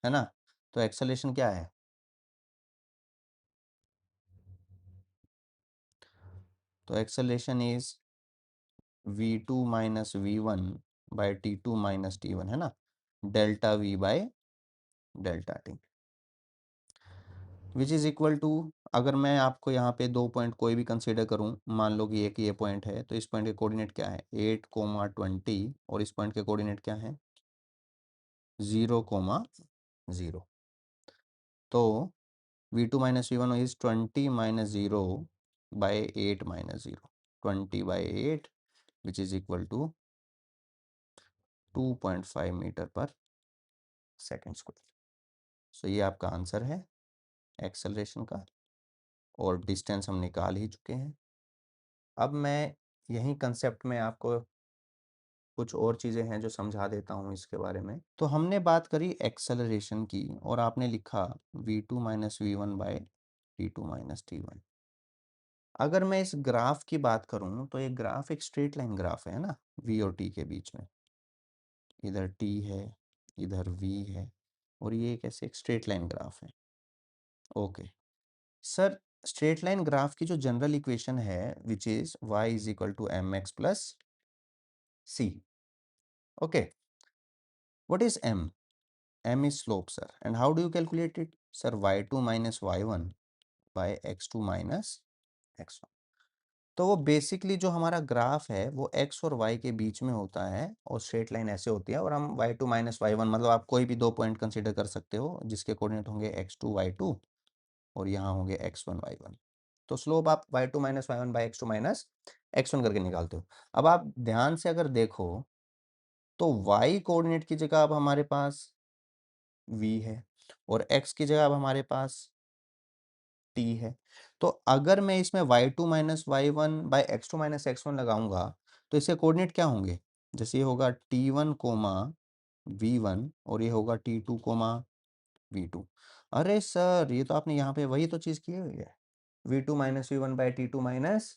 है ना। तो एक्सेलरेशन क्या है, तो acceleration is V2 minus V1 by T2 minus T1 है ना, delta V by delta T, which is equal to, अगर मैं आपको यहाँ पे दो पॉइंट कोई भी कंसीडर करूँ, मान लो कि एक ये पॉइंट है, तो इस पॉइंट के कोऑर्डिनेट क्या है 8, 20 और इस पॉइंट के कोऑर्डिनेट क्या है 0, 0। तो V2 minus V1 is 20 minus 0 by 8 minus 0, 20/8 which is equal to 2.5 metre पर सेकेंड स्क्वायर। सो ये आपका आंसर है एक्सेलरेशन का, और डिस्टेंस हम निकाल ही चुके हैं। अब मैं यही कंसेप्ट में आपको कुछ और चीज़ें हैं जो समझा देता हूँ इसके बारे में। तो हमने बात करी एक्सेलरेशन की, और आपने लिखा V2 minus V1 by T2 minus T1। अगर मैं इस ग्राफ की बात करूँ तो ये ग्राफ एक स्ट्रेट लाइन ग्राफ है ना, V और T के बीच में, इधर T है, इधर V है, और ये कैसे एक स्ट्रेट लाइन ग्राफ है। Okay sir, straight line graph की जो जनरल इक्वेशन है which is y is equal to mx plus c। Okay, what is m? m is slope sir, and how do you calculate it sir? y2 minus y1 by x2 minus x1। तो वो basically जो हमारा graph है वो x और y के बीच में होता है, और स्ट्रेट लाइन ऐसे होती है, और हम y2 माइनस y1 मतलब आप कोई भी दो पॉइंट कंसीडर कर सकते हो जिसके कोऑर्डिनेट होंगे x2 y2 और यहाँ होंगे x1 y1। तो स्लोप आप y2 minus y1 by x2 minus x1 करके निकालते हो। अब आप ध्यान से अगर देखो तो y कोऑर्डिनेट की जगह अब हमारे पास v है, और x की जगह अब हमारे पास t है। तो अगर मैं इसमें y2 minus y1 by x2 minus x1 लगाऊंगा तो इसके कोऑर्डिनेट क्या होंगे, जैसे ये होगा t1 कोमा v1 और ये होगा t2 कोमा v2। अरे सर, ये तो आपने यहाँ पे वही तो चीज़ की हुई है, v2 minus v1 by t2 minus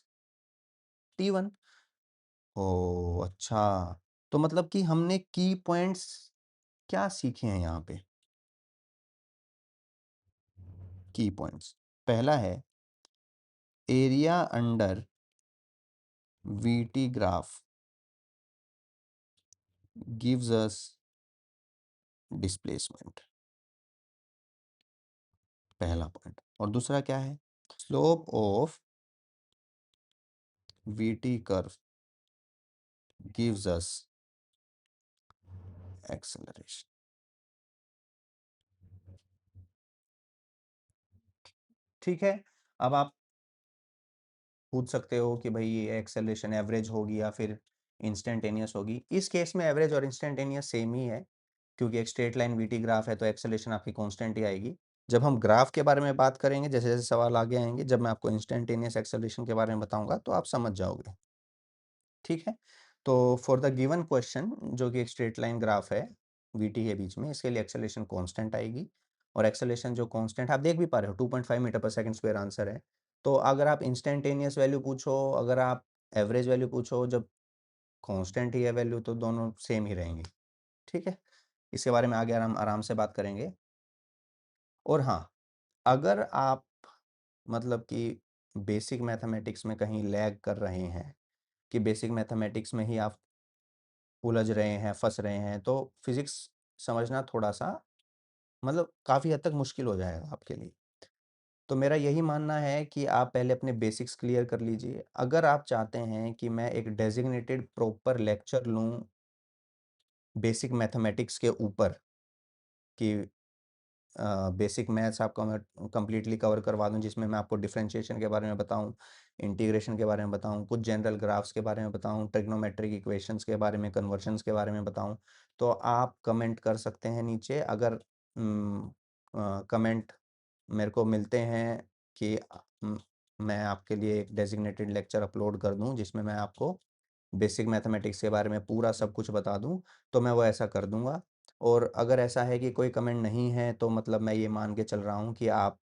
t1। ओ अच्छा, तो मतलब कि हमने की पॉइंट्स क्या सीखे हैं यहाँ पे। की पॉइंट्स, पहला है area under VT graph gives us displacement, पहला पॉइंट। और दूसरा क्या है, slope of VT curve gives us acceleration. ठीक है, अब आप पूछ सकते हो कि भाई ये एक्सेलरेशन एवरेज होगी या फिर इंस्टेंटेनियस होगी। इस केस में एवरेज और इंस्टेंटेनियस सेम ही है, क्योंकि एक स्ट्रेट लाइन वीटी ग्राफ है तो एक्सेलरेशन आपकी कांस्टेंट ही आएगी। जब हम ग्राफ के बारे में बात करेंगे, जैसे जैसे सवाल आगे आएंगे, जब मैं आपको इंस्टेंटेनियस एक्सेलरेशन के बारे में बताऊंगा तो आप समझ जाओगे। ठीक है, तो फॉर द गिवन क्वेश्चन जो कि एक स्ट्रेट लाइन ग्राफ है वीटी के बीच में, इसके लिए एक्सेलरेशन कांस्टेंट आएगी, और एक्सेलरेशन जो कांस्टेंट आप देख भी पा रहे हो 2.5 मीटर पर सेकंड स्क्वायर आंसर है। तो अगर आप इंस्टेंटेनियस वैल्यू पूछो, अगर आप एवरेज वैल्यू पूछो, जब कांस्टेंट ही है वैल्यू तो दोनों सेम ही रहेंगी। ठीक है, इसके बारे में आगे आराम आराम से बात करेंगे। और हाँ, अगर आप मतलब कि बेसिक मैथमेटिक्स में कहीं लैग कर रहे हैं, कि बेसिक मैथमेटिक्स में ही आप उलझ रहे हैं, फंस रहे हैं, तो फिजिक्स समझना थोड़ा सा मतलब काफ़ी हद तक मुश्किल हो जाएगा आपके लिए। तो मेरा यही मानना है कि आप पहले अपने बेसिक्स क्लियर कर लीजिए। अगर आप चाहते हैं कि मैं एक डेजिग्नेटेड प्रॉपर लेक्चर लूँ बेसिक मैथमेटिक्स के ऊपर, कि बेसिक मैथ्स आपको मैं कंप्लीटली कवर करवा दूं, जिसमें मैं आपको डिफरेंशिएशन के बारे में बताऊं, इंटीग्रेशन के बारे में बताऊं, कुछ जनरल ग्राफ्स के बारे में बताऊं, ट्रिग्नोमेट्रिक इक्वेशंस के बारे में, कन्वर्जन्स के बारे में बताऊं, तो आप कमेंट कर सकते हैं नीचे। अगर कमेंट मेरे को मिलते हैं कि मैं आपके लिए एक डेजिग्नेटेड लेक्चर अपलोड कर दूं जिसमें मैं आपको बेसिक मैथमेटिक्स के बारे में पूरा सब कुछ बता दूं, तो मैं वो ऐसा कर दूंगा। और अगर ऐसा है कि कोई कमेंट नहीं है तो मतलब मैं ये मान के चल रहा हूँ कि आप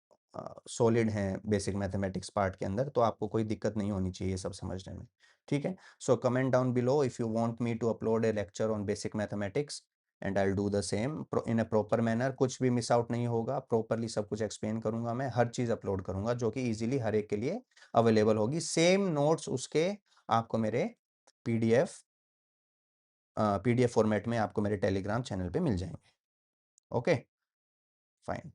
सॉलिड हैं बेसिक मैथमेटिक्स पार्ट के अंदर, तो आपको कोई दिक्कत नहीं होनी चाहिए सब समझने में। ठीक है, so comment down below if you want me to upload a lecture on basic mathematics, and I will do the same in a proper manner. कुछ भी मिस आउट नहीं होगा, प्रॉपरली सब कुछ एक्सप्लेन करूंगा, मैं हर चीज़ अपलोड करूंगा जो कि ईजिली हर एक के लिए अवेलेबल होगी। सेम नोट्स उसके आपको मेरे पीडीएफ पीडीएफ फॉर्मेट में आपको मेरे टेलीग्राम चैनल पे मिल जाएंगे. Okay, fine.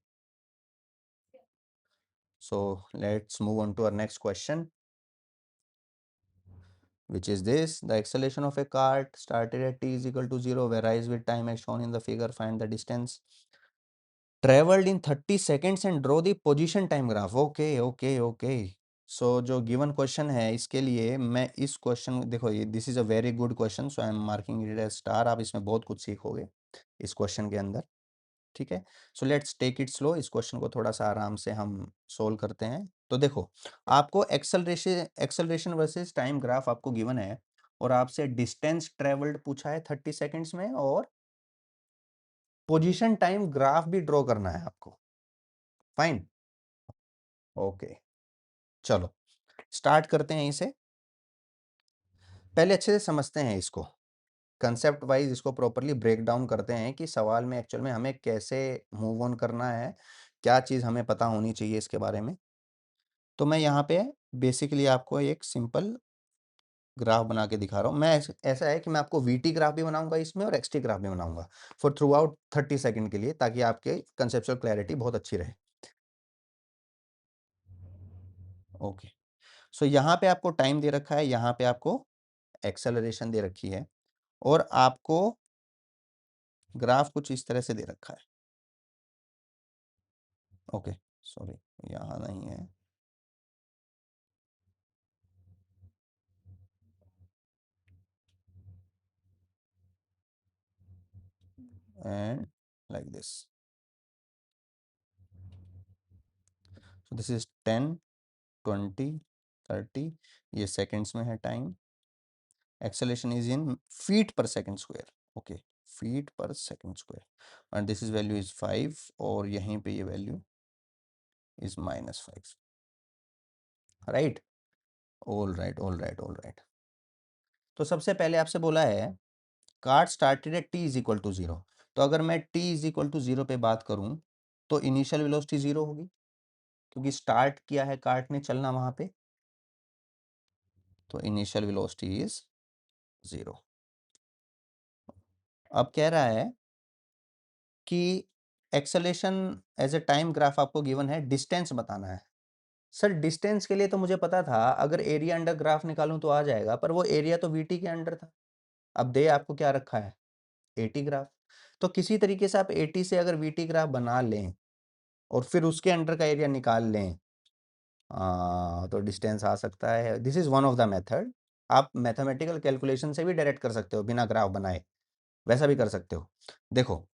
So let's move on to our next question, which is this: the acceleration of a cart started at t is equal to 0 varies with time as shown in the figure. Find the distance traveled in 30 seconds and draw the position time graph. Okay. So जो given question है इसके लिए मैं इस question देखो, ये this is a very good question, so I am marking it as star. आप इसमें बहुत कुछ सीखोगे इस क्वेश्चन के अंदर. ठीक है, so let's take it slow. इस क्वेश्चन को थोड़ा सा आराम से हम सोल्व करते हैं. तो देखो, आपको एक्सेलरेशन वर्सेस टाइम ग्राफ आपको गिवन है और आपसे डिस्टेंस ट्रेवल्ड पूछा है 30 सेकंड्स में और पोजीशन टाइम ग्राफ भी ड्रॉ करना है आपको. फाइन. ओके, चलो स्टार्ट करते हैं इसे. पहले अच्छे से समझते हैं इसको, कंसेप्ट वाइज इसको प्रॉपरली ब्रेक डाउन करते हैं कि सवाल में एक्चुअल में हमें कैसे मूव ऑन करना है, क्या चीज़ हमें पता होनी चाहिए इसके बारे में. तो मैं यहाँ पे बेसिकली आपको एक सिंपल ग्राफ बना के दिखा रहा हूँ. मैं ऐसा है कि मैं आपको वीटी ग्राफ भी बनाऊंगा इसमें और एक्सटी ग्राफ भी बनाऊंगा फॉर थ्रू आउट 30 सेकंड के लिए, ताकि आपके कंसेप्चुअल क्लैरिटी बहुत अच्छी रहे. ओके, सो यहाँ पे आपको टाइम दे रखा है, यहाँ पे आपको एक्सेलरेशन दे रखी है और आपको ग्राफ कुछ इस तरह से दे रखा है. ओके, सॉरी, यहाँ नहीं है. And like this. So this is 10, 20, 30. ये सेकंड्स में है time. Acceleration is in feet per second square. Okay, feet per second square. And this is value is 5 और यहीं पे ये value is -5. Right, all right. तो सबसे पहले आपसे बोला है cart started at t is equal to 0. तो अगर मैं t इज इक्वल टू 0 पे बात करूं तो इनिशियल वेलोसिटी 0 होगी, क्योंकि स्टार्ट किया है कार्ट ने चलना वहां पे. तो इनिशियल वेलोसिटी इज 0. अब कह रहा है कि acceleration as a time graph आपको गिवन है, डिस्टेंस बताना है. सर डिस्टेंस के लिए तो मुझे पता था, अगर एरिया अंडर ग्राफ निकालूं तो आ जाएगा, पर वो एरिया तो वीटी के अंडर था. अब दे आपको क्या रखा है, 80 ग्राफ. तो किसी तरीके से आप 80 से अगर वीटी ग्राफ बना लें और फिर उसके अंडर का एरिया निकाल लें, तो डिस्टेंस आ सकता है. This is one of the method. आप मैथमेटिकल कैलकुलेशन से भी डायरेक्ट कर सकते हो बिना ग्राफ बनाए, वैसा भी कर सकते हो. देखो,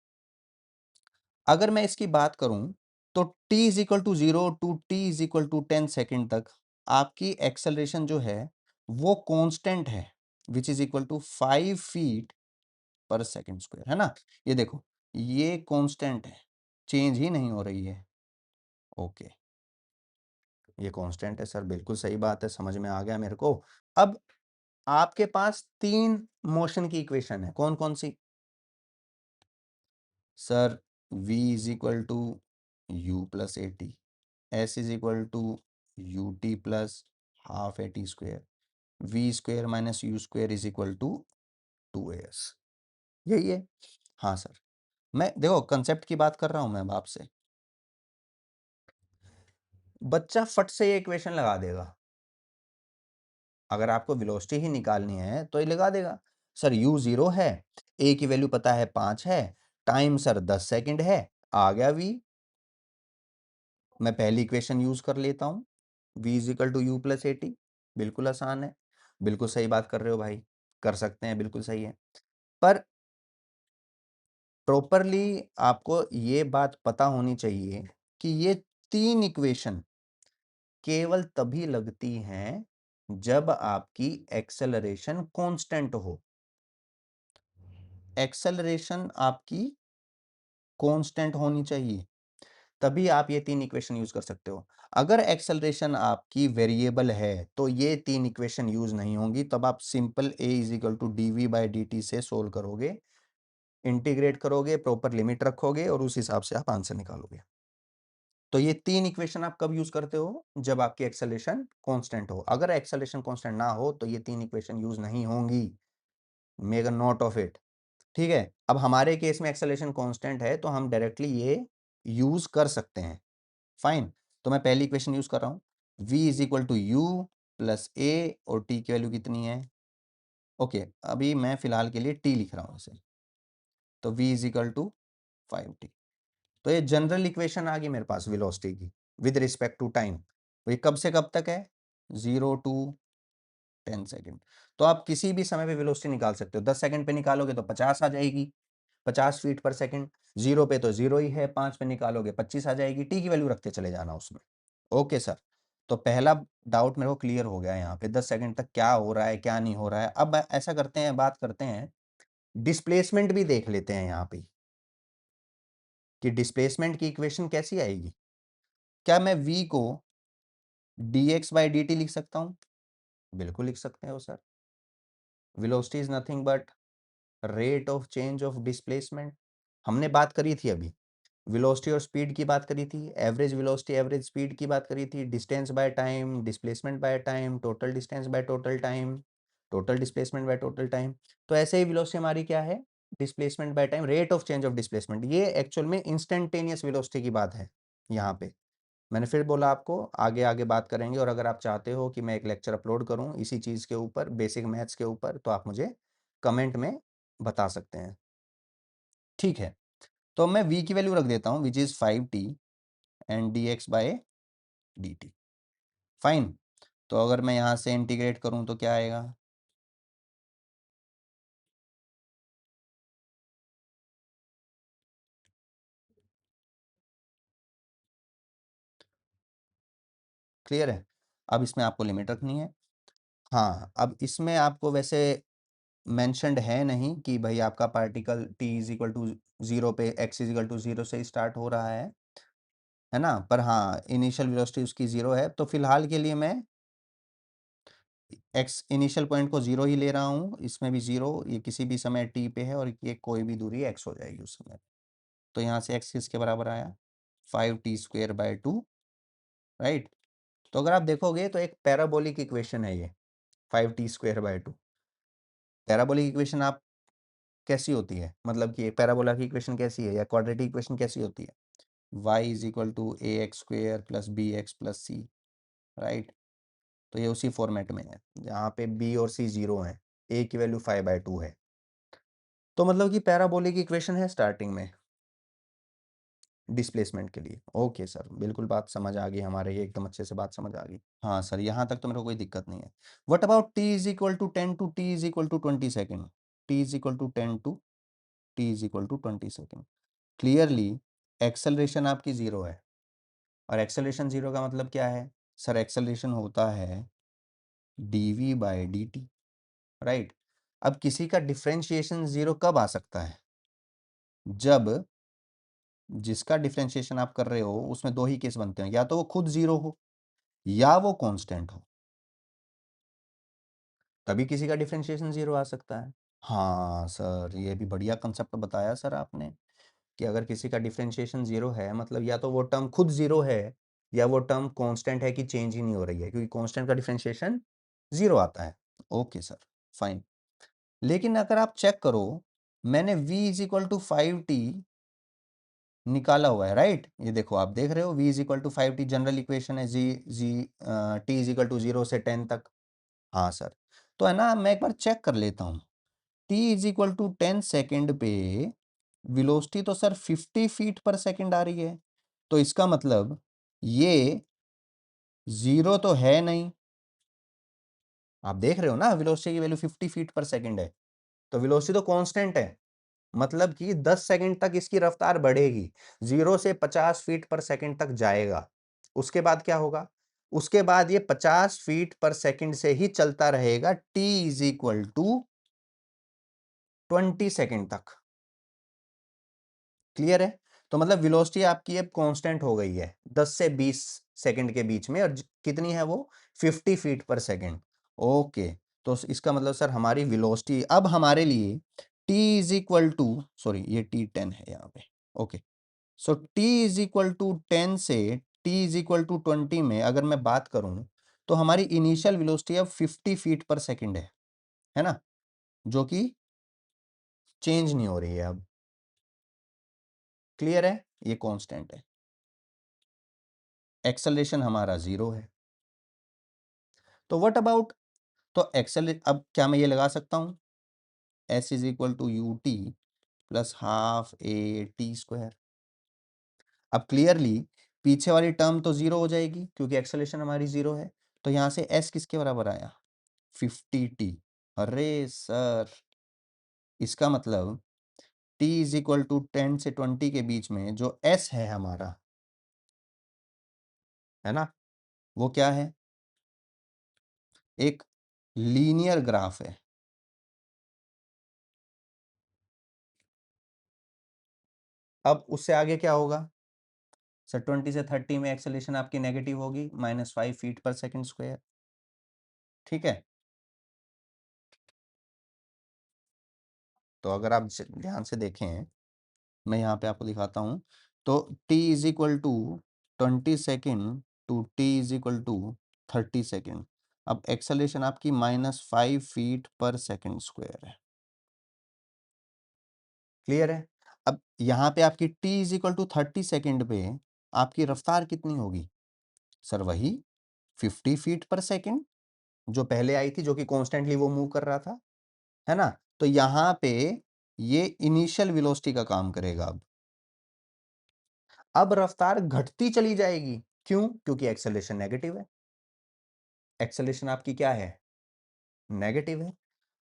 अगर मैं इसकी बात करूं तो t is equal to 0 to t is equal to 10 second तक आपकी एक्सेलरेशन जो है वो कांस्टेंट है, which is equal to 5 feet per second square, है ना. ये देखो, ये कांस्टेंट है, चेंज ही नहीं हो रही है. ओके, ये कांस्टेंट है सर, बिल्कुल सही बात है, समझ में आ गया मेरे को. अब आपके पास तीन मोशन की इक्वेशन है, कौन कौन सी. Sir v is equal to u plus A T, s is equal to U T plus half A T square, V square minus you square is equal to 2as. यही है. हाँ sir, मैं देखो concept की बात कर रहा हूं मैं अब आपसे. बच्चा फट से ये इक्वेशन लगा देगा. अगर आपको वेलोसिटी ही निकालनी है तो ये लगा देगा. सर u 0 है, a की वैल्यू पता है 5 है, टाइम सर 10 सेकंड है, आ गया v. मैं पहली इक्वेशन यूज कर लेता हूं, v is equal to you plus A t. बिल्कुल आसान है, बिल्कुल सही बात कर रहे हो भाई, कर सकते हैं, बिल्कुल सही है. पर प्रॉपरली आपको ये बात पता होनी चाहिए कि ये तीन इक्वेशन केवल तभी लगती हैं जब आपकी एक्सेलरेशन कांस्टेंट हो. एक्सेलरेशन आपकी कांस्टेंट होनी चाहिए, तभी आप ये तीन इक्वेशन यूज कर सकते हो. अगर एक्सेलरेशन आपकी वेरिएबल है तो ये तीन इक्वेशन यूज नहीं होंगी. तब आप simple a is equal to d we by D t से सोल्व करोगे, इंटीग्रेट करोगे, प्रॉपर लिमिट रखोगे और उस हिसाब से आप आंसर निकालोगे. तो ये 3 इक्वेशन आप कब यूज करते हो? जब आपकी एक्सेलरेशन कांस्टेंट हो। अगर एक्सेलरेशन कांस्टेंट ना हो तो ये 3 इक्वेशन यूज नहीं होंगी। Make a note of it. ठीक है, अब हमारे केस में एक्सेलरेशन कांस्टेंट है तो हम डायरेक्टली ये यूज कर सकते हैं। फाइन, तो मैं पहली इक्वेशन यूज कर रहा हूं, v is equal to you plus A, और t की वैल्यू कितनी है? ओके, अभी मैं फिलहाल के लिए t लिख रहा हूं इसे, तो v is equal to 5t। तो ये जनरल इक्वेशन आ गई मेरे पास वेलोसिटी की विद रिस्पेक्ट टू टाइम। तो ये कब से कब तक है? 0 to 10 सेकेंड। तो आप किसी भी समय पे वेलोसिटी निकाल सकते हो। 10 सेकेंड पे निकालोगे तो 50 आ जाएगी, 50 फीट पर सेकेंड। 0 पे तो 0 ही है, 5 पे निकालोगे 25 आ जाएगी। टी की वैल्यू रखते चले जाना उसमें। ओके सर, तो पहला डाउट मेरे को क्लियर हो गया। यहाँ पे 10 सेकेंड तक क्या हो रहा है क्या नहीं हो रहा है। अब ऐसा करते हैं, बात करते हैं, डिस्प्लेसमेंट भी देख लेते हैं यहाँ पे कि डिस्प्लेसमेंट की इक्वेशन कैसी आएगी। क्या मैं v को dx/dt लिख सकता हूँ? बिल्कुल लिख सकते हो sir. Velocity is nothing but rate of change of displacement. हमने बात करी थी अभी, वेलोसिटी और स्पीड की बात करी थी, एवरेज वेलोसिटी एवरेज स्पीड की बात करी थी, distance by time, displacement by time, total distance by total time, total displacement by total time. तो ऐसे ही वेलोसिटी हमारी क्या है? Displacement by time, rate of change of displacement. ये एक्चुअल में इंस्टेंटेनियस वेलोसिटी की बात है यहाँ पे। मैंने फिर बोला आपको आगे आगे बात करेंगे, और अगर आप चाहते हो कि मैं एक लेक्चर अपलोड करूं इसी चीज़ के ऊपर, बेसिक मैथ्स के ऊपर, तो आप मुझे कमेंट में बता सकते हैं। ठीक है, तो मैं v की वैल्यू रख देता हूं which is 5t and dx/dt। Fine, तो अगर मैं यहां से इंटीग्रेट करूं तो क्या आएगा? क्लियर है? अब इसमें आपको लिमिट रखनी है। हाँ, अब इसमें आपको वैसे मेंशनड है नहीं कि भाई आपका particle t is equal to 0 पे x इज इक्वल टू 0 से स्टार्ट हो रहा है ना? पर हाँ, इनिशियल वेलोसिटी उसकी 0 है, तो फिलहाल के लिए मैं x इनिशियल पॉइंट को 0 ही ले रहा हूँ। इसमें भी 0, ये किसी भी समय t पे है, और ये कोई भी दूरी x हो जाएगी उस समय। तो यहाँ से x किसके बराबर आया? 5t² bye 2, right? तो अगर आप देखोगे तो एक पैराबोलिक इक्वेशन है ये 5t² बाय 2। पैराबोलिक इक्वेशन आप कैसी होती है, मतलब कि पैराबोला की इक्वेशन कैसी है या क्वाड्रेटिक इक्वेशन कैसी होती है? y is equal to ax² plus bx plus c, right? तो ये उसी फॉर्मेट में है जहाँ पे b और c 0 है, a की वैल्यू 5/2 है। तो मतलब कि पैराबोलिक इक्वेशन है स्टार्टिंग में डिस्प्लेसमेंट के लिए। ओके सर, बिल्कुल बात समझ आ गई हमारे, ये एकदम अच्छे से बात समझ आ गई। हाँ सर, यहाँ तक तो मेरे को कोई दिक्कत नहीं है। What about t is equal to 10 to t is equal to 20 second? t is equal to 10 to t is equal to 20 second. Clearly acceleration आपकी 0 है, और एक्सेलरेशन 0 का मतलब क्या है सर? एक्सेलरेशन होता है dv/dt, राइट? अब किसी का डिफरेंशिएशन 0 कब आ सकता है? जब जिसका डिफरेंशिएशन आप कर रहे हो उसमें दो ही केस बनते हैं, या तो वो खुद 0 हो या वो कांस्टेंट हो, तभी किसी का डिफरेंशिएशन 0 आ सकता है। हाँ सर, ये भी बढ़िया कंसेप्ट बताया सर आपने, कि अगर किसी का डिफरेंशिएशन 0 है मतलब या तो वो टर्म खुद 0 है, या वो टर्म कांस्टेंट है कि चेंज ही नहीं हो रही है, क्योंकि कांस्टेंट का डिफरेंशिएशन 0 आता है। Okay sir, fine. लेकिन अगर आप चेक करो, मैंने v is equal to 5t निकाला हुआ है, राइट? ये देखो, आप देख रहे हो v is equal to 5t, general equation है t इज इक्वल टू 0 से 10 तक। हाँ सर, तो है ना, मैं एक बार चेक कर लेता हूँ। t is equal to 10 second पे वेलोसिटी तो सर 50 फीट पर सेकेंड आ रही है, तो इसका मतलब ये 0 तो है नहीं। आप देख रहे हो ना, वेलोसिटी की वैल्यू 50 फीट पर सेकेंड है, तो वेलोसिटी तो कांस्टेंट है, मतलब कि 10 सेकंड तक इसकी रफ्तार बढ़ेगी, 0 से 50 फीट पर सेकंड तक जाएगा। उसके बाद क्या होगा? उसके बाद ये 50 फीट पर सेकंड से ही चलता रहेगा t is equal to 20 second तक। क्लियर है? तो मतलब वेलोसिटी आपकी अब कांस्टेंट हो गई है 10 से 20 सेकंड के बीच में, और कितनी है वो? 50 फीट पर सेकंड। ओके, तो इसका मतलब सर हमारी वेलोसिटी अब हमारे लिए t is equal to, sorry ये t10 है यहाँ पे, okay so t is equal to 10 से t इज इक्वल टू 20 में अगर मैं बात करूं तो हमारी इनिशियल वेलोसिटी अब 50 फीट पर सेकंड है ना, जो कि चेंज नहीं हो रही है अब। क्लियर है, ये कांस्टेंट है। एक्सेलरेशन हमारा 0 है। तो व्हाट अबाउट, तो अब क्या मैं ये लगा सकता हूं, s is equal to U T plus half A t square. अब क्लियरली पीछे वाली टर्म तो 0 हो जाएगी क्योंकि एक्सेलरेशन हमारी 0 है। तो यहां से s किसके बराबर आया, 50t। अरे सर, इसका मतलब t इज इक्वल टू 10 से 20 के बीच में जो s है हमारा, है ना, वो क्या है, एक लीनियर ग्राफ है। अब उससे आगे क्या होगा सर, 20 से 30 में एक्सेलरेशन आपकी नेगेटिव होगी, -5 फीट पर सेकंड स्क्वायर। ठीक है, तो अगर आप ध्यान से देखें, मैं यहाँ पे आपको दिखाता हूँ, तो t is equal to 20 second to t is equal to 30 second. अब एक्सेलरेशन आपकी -5 फीट पर सेकंड स्क्वायर है। क्लियर है। अब यहाँ पे आपकी t is equal to 30 second पे आपकी रफ्तार कितनी होगी सर, वही 50 फीट पर सेकंड जो पहले आई थी, जो कि कॉन्स्टेंटली वो मूव कर रहा था, है ना। तो यहाँ पे ये इनिशियल वेलोसिटी का काम करेगा। अब रफ्तार घटती चली जाएगी, क्यों, क्योंकि एक्सेलरेशन नेगेटिव है। एक्सेलरेशन आपकी क्या है, नेगेटिव है।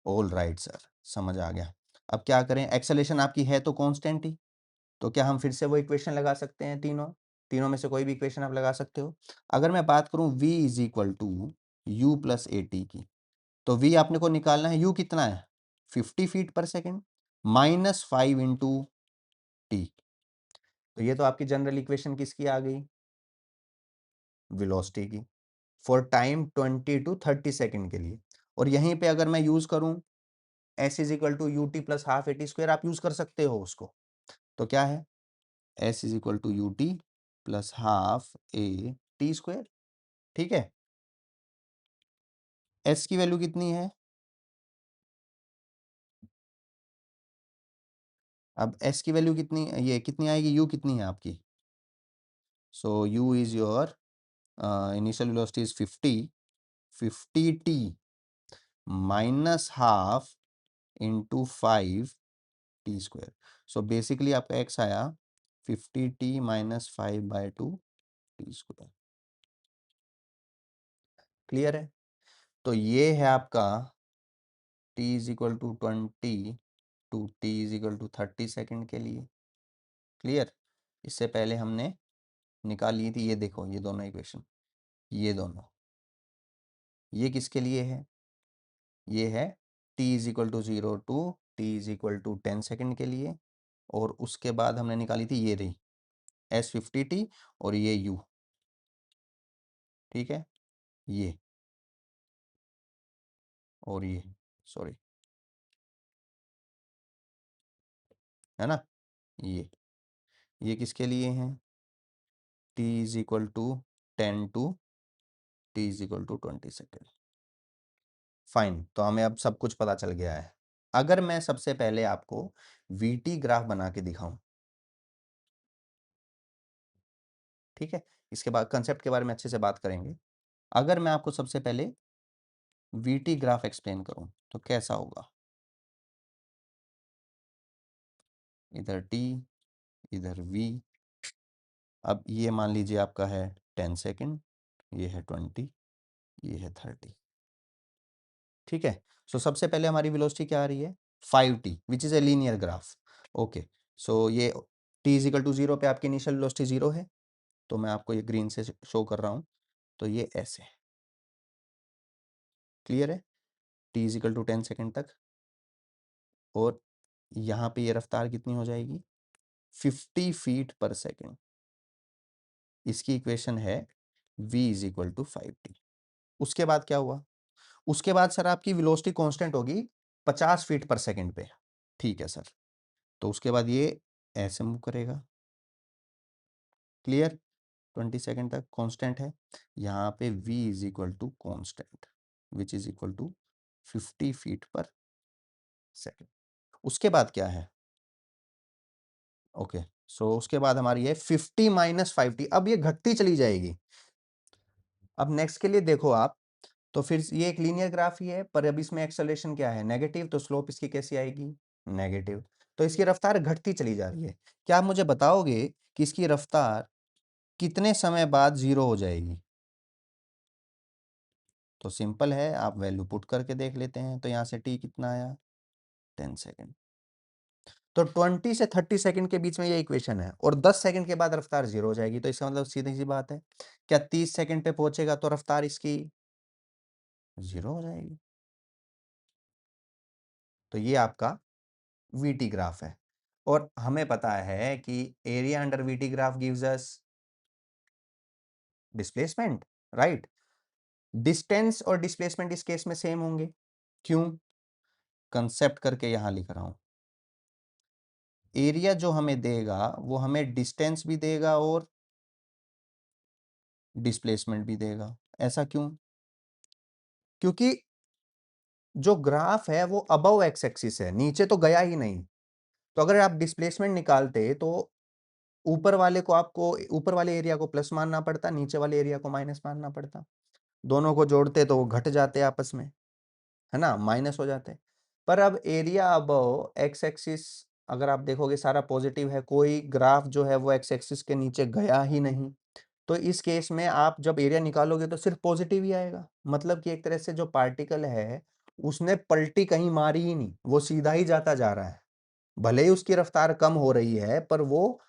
ऑल राइट सर, समझ आ गया। अब क्या करें, एक्सेलरेशन आपकी है तो कांस्टेंट ही, तो क्या हम फिर से वो इक्वेशन लगा सकते हैं, तीनों तीनों में से कोई भी इक्वेशन आप लगा सकते हो। अगर मैं बात करूं v is equal to you plus A t की, तो v आपने को निकालना है, u कितना है 50 फीट पर सेकेंड -5 × t। तो ये तो आपकी जनरल इक्वेशन किसकी आ गई, वेलोसिटी की, फॉर टाइम 20 टू 30 सेकेंड के लिए। और यहीं पे अगर मैं यूज करूं s is equal to U T plus half A t square, आप यूज कर सकते हो उसको। तो क्या है, s is equal to U T plus half A t square. ठीक है, s की वैल्यू कितनी है, अब s की वैल्यू कितनी, ये कितनी आएगी, u कितनी है आपकी, सो u is your initial velocity is 50 t minus half into 5 t square. So basically आपका x आया 50t -5/2 t स्क्वायर। क्लियर है। तो ये है आपका t is equal to 20 to t is equal to 30 second के लिए। क्लियर। इससे पहले हमने निकाल ली थी, ये देखो ये दोनों इक्वेशन, ये दोनों, ये किसके लिए है, ये है t is equal to 0 to t is equal to 10 second के लिए। और उसके बाद हमने निकाली थी, ये रही s50t और ये u। ठीक है, ये और ये, सॉरी, है ना, ये किसके लिए हैं, t is equal to 10 to t is equal to 20 second. Fine, तो हमें अब सब कुछ पता चल गया है। अगर मैं सबसे पहले आपको वीटी ग्राफ बना के दिखाऊं, ठीक है, इसके बाद कंसेप्ट के बारे में अच्छे से बात करेंगे। अगर मैं आपको सबसे पहले वीटी ग्राफ एक्सप्लेन करूं तो कैसा होगा, इधर t, इधर v। अब ये मान लीजिए आपका है 10 सेकेंड, ये है 20, ये है 30। ठीक है, सो सबसे पहले हमारी वेलोसिटी क्या आ रही है 5t which is a linear graph. Okay, so ये t इज इक्वल टू 0 पे आपकी इनिशियल वेलोसिटी 0 है, तो मैं आपको ये ग्रीन से शो कर रहा हूँ, तो ये ऐसे। क्लियर है, t is equal to 10 second तक, और यहाँ पे ये रफ्तार कितनी हो जाएगी 50 फीट पर सेकेंड। इसकी इक्वेशन है v is equal to 5t। उसके बाद क्या हुआ, उसके बाद सर आपकी वेलोसिटी कांस्टेंट होगी 50 फीट पर सेकेंड पे। ठीक है सर, तो उसके बाद ये ऐसे मूव करेगा, क्लियर? 20 सेकेंड तक कांस्टेंट है। यहाँ पे v is equal to constant which is equal to 50 feet per second. उसके बाद क्या है? ओके, सो उसके बाद हमारी है 50 माइनस 50। अब ये घटती चली जाएगी। अब नेक्स्ट के लिए देखो आप, तो फिर ये एक लीनियर ग्राफ ही है, पर अब इसमें एक्सेलरेशन क्या है? नेगेटिव, तो स्लोप इसकी कैसी आएगी? नेगेटिव। तो इसकी रफ्तार घटती चली जा रही है। क्या आप मुझे बताओगे कि इसकी रफ्तार कितने समय बाद जीरो हो जाएगी? तो सिंपल है, आप वैल्यू पुट करके देख लेते हैं। तो यहाँ से t कितना आया? 10 सेकेंड। तो 20 से 30 सेकंड के बीच में ये इक्वेशन है, और 10 सेकंड के बाद रफ्तार जीरो हो जाएगी। तो इसका मतलब सीधी सी बात है, क्या 30 सेकंड पे पहुंचेगा तो रफ्तार इसकी जीरो हो जाएगी। तो ये आपका वीटी ग्राफ है, और हमें पता है कि area under VT graph gives us displacement, right? Distance और डिस्प्लेसमेंट इस केस में सेम होंगे। क्यों? कंसेप्ट करके यहां लिख रहा हूं। एरिया जो हमें देगा वो हमें डिस्टेंस भी देगा और डिस्प्लेसमेंट भी देगा। ऐसा क्यों? क्योंकि जो ग्राफ है वो अबव एक्स एक्सिस है, नीचे तो गया ही नहीं। तो अगर आप डिस्प्लेसमेंट निकालते तो ऊपर वाले को आपको ऊपर वाले एरिया को प्लस मानना पड़ता, नीचे वाले एरिया को माइनस मानना पड़ता। दोनों को जोड़ते तो वो घट जाते आपस में, है ना, माइनस हो जाते। पर अब एरिया अबव एक्स एक्सिस अगर आप देखोगे सारा पॉजिटिव है, कोई ग्राफ जो है वो एक्स एक्सिस के नीचे गया ही नहीं। तो इस केस में आप जब एरिया निकालोगे तो सिर्फ पॉजिटिव ही आएगा। मतलब कि एक तरह से जो पार्टिकल है उसने पलटी कहीं मारी ही नहीं, वो सीधा ही जाता जा रहा है। भले ही उसकी रफ्तार कम हो रही है पर वो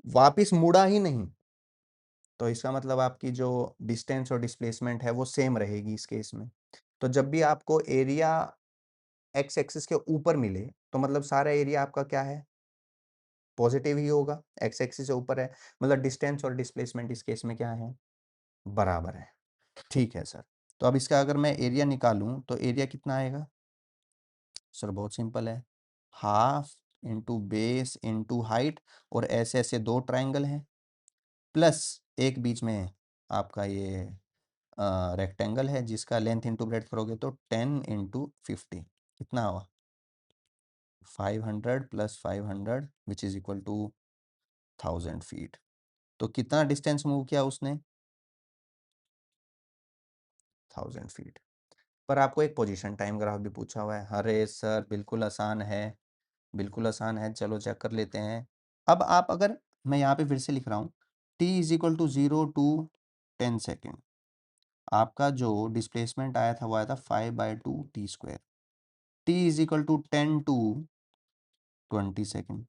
वापिस मुड़ा ही नहीं। तो इसका मतलब आपकी जो डिस्टेंस और डिस्प्लेसमेंट है वो सेम रहेगी इस केस में। तो जब भी आपको एरिया एक्स एक्सिस के ऊपर मिले तो मतलब सारा एरिया आपका क्या है? पॉजिटिव ही होगा, एक्स एक्सिस से ऊपर है। मतलब डिस्टेंस और डिस्प्लेसमेंट इस केस में क्या है? बराबर है। ठीक है सर। तो अब इसका अगर मैं एरिया निकालूं तो एरिया कितना आएगा? सर बहुत सिंपल है, half into base into height, और ऐसे ऐसे दो ट्राइंगल हैं, प्लस एक बीच में आपका ये रेक्टेंगल है जिसका लेंथ इंटू ब्रेड्थ करोगे तो 10 इंटू 50 कितना हुआ? 500 plus 500 which is equal to 1000 feet. तो कितना डिस्टेंस मूव किया उसने? 1000 फीट। पर आपको एक पोजीशन टाइम ग्राफ भी पूछा हुआ है। अरे सर बिल्कुल आसान है, बिल्कुल आसान है, चलो चेक कर लेते हैं। अब आप अगर, मैं यहाँ पे फिर से लिख रहा हूँ, t is equal to 0 to 10 second. आपका जो डिस्प्लेसमेंट आया था वो आया था 5/2 t²। t is equal to 10 to 20 second.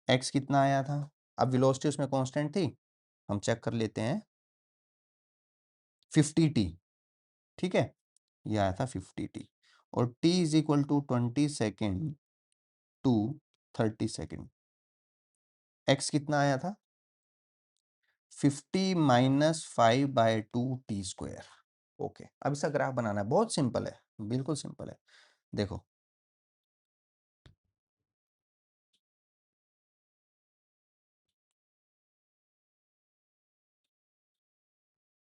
x कितना आया था? अब वेलोसिटी उसमें कांस्टेंट थी, हम चेक कर लेते हैं, 50t। ठीक है, ये आया था 50t। और t is equal to 20 second to 30 second. x कितना आया था? 50 माइनस 5/2 t²। ओके, अब इसका ग्राफ बनाना है, बहुत सिंपल है, बिल्कुल सिंपल है। देखो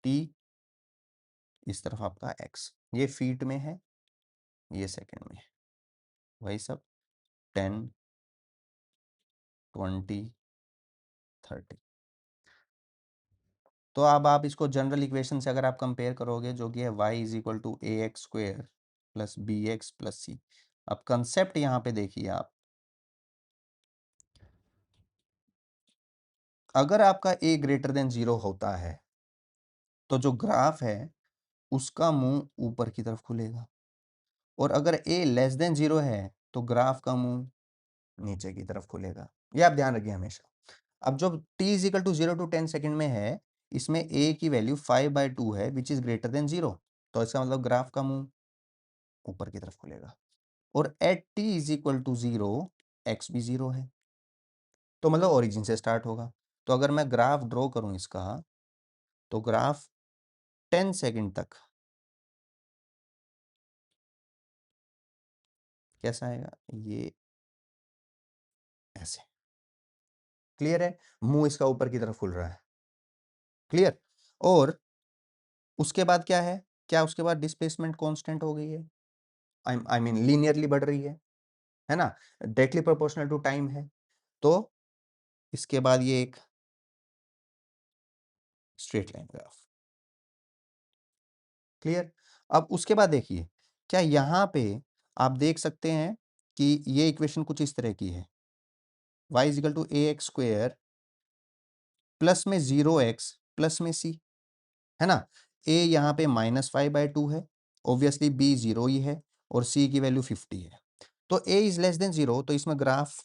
t, इस तरफ आपका x, ये फीट में है, ये सेकंड में है, वही सब 10 20 30। तो अब आप इसको जनरल इक्वेशन से अगर आप कंपेयर करोगे जो कि है y is equal to A x square plus B X plus C. अब कंसेप्ट यहाँ पे देखिए आप, अगर आपका a ग्रेटर देन 0 होता है तो जो ग्राफ है उसका मुंह ऊपर की तरफ खुलेगा, और अगर a लेस देन 0 है तो ग्राफ का मुंह नीचे की तरफ खुलेगा। ये आप ध्यान रखिए हमेशा। अब जब t is equal to 0 to 10 second में है, इसमें a की वैल्यू 5/2 है विच इज ग्रेटर देन 0, तो इसका मतलब ग्राफ का मुंह ऊपर की तरफ खुलेगा। और at t is equal to 0 x भी 0 है, तो मतलब ओरिजिन से स्टार्ट होगा। तो अगर मैं ग्राफ ड्रॉ करूं इसका, तो ग्राफ 10 सेकेंड तक कैसा आएगा? ये ऐसे। क्लियर है? मुंह इसका ऊपर की तरफ खुल रहा है। क्लियर? और उसके बाद क्या है? क्या उसके बाद डिस्प्लेसमेंट कांस्टेंट हो गई है, आई मीन लीनियरली बढ़ रही है ना, डायरेक्टली प्रोपोर्शनल टू टाइम है। तो इसके बाद ये एक स्ट्रेट लाइन ग्राफ। क्लियर? अब उसके बाद देखिए, क्या यहां पे आप देख सकते हैं कि ये इक्वेशन कुछ इस तरह की है, y is equal to A x square plus में 0x प्लस में c, है ना। a यहाँ पे -5/2 है, ऑब्वियसली b 0 ही है, और c की वैल्यू 50 है। तो a इज लेस देन 0, तो इसमें ग्राफ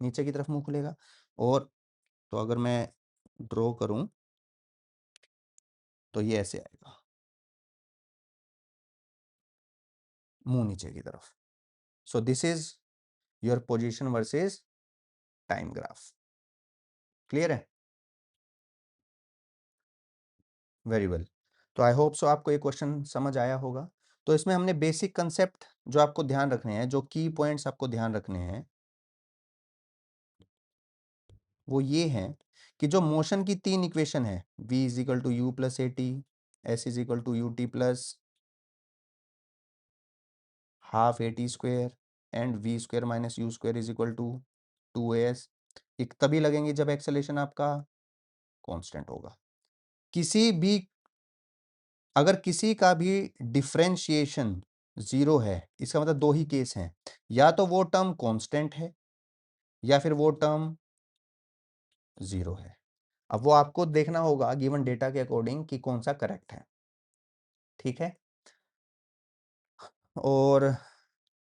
नीचे की तरफ मुंह खुलेगा। और तो अगर मैं ड्रॉ करूं तो ये ऐसे आएगा, मुंह नीचे की तरफ। So this is your position versus time graph. Clear है? Very well. तो आई होप सो आपको ये क्वेश्चन समझ आया होगा। तो इसमें हमने बेसिक कंसेप्ट जो आपको ध्यान रखने हैं, जो की पॉइंट्स आपको ध्यान रखने हैं, वो ये हैं कि जो मोशन की तीन इक्वेशन है, v is equal to you plus A t, s is equal to U T plus half A T square, and v square minus you square is equal to 2as, एक तभी लगेंगे जब acceleration आपका constant होगा। किसी भी, अगर किसी का भी डिफरेंशिएशन जीरो है, इसका मतलब दो ही केस हैं, या तो वो टर्म कांस्टेंट है या फिर वो टर्म जीरो है। अब वो आपको देखना होगा गिवन डेटा के अकॉर्डिंग कि कौन सा करेक्ट है। ठीक है? और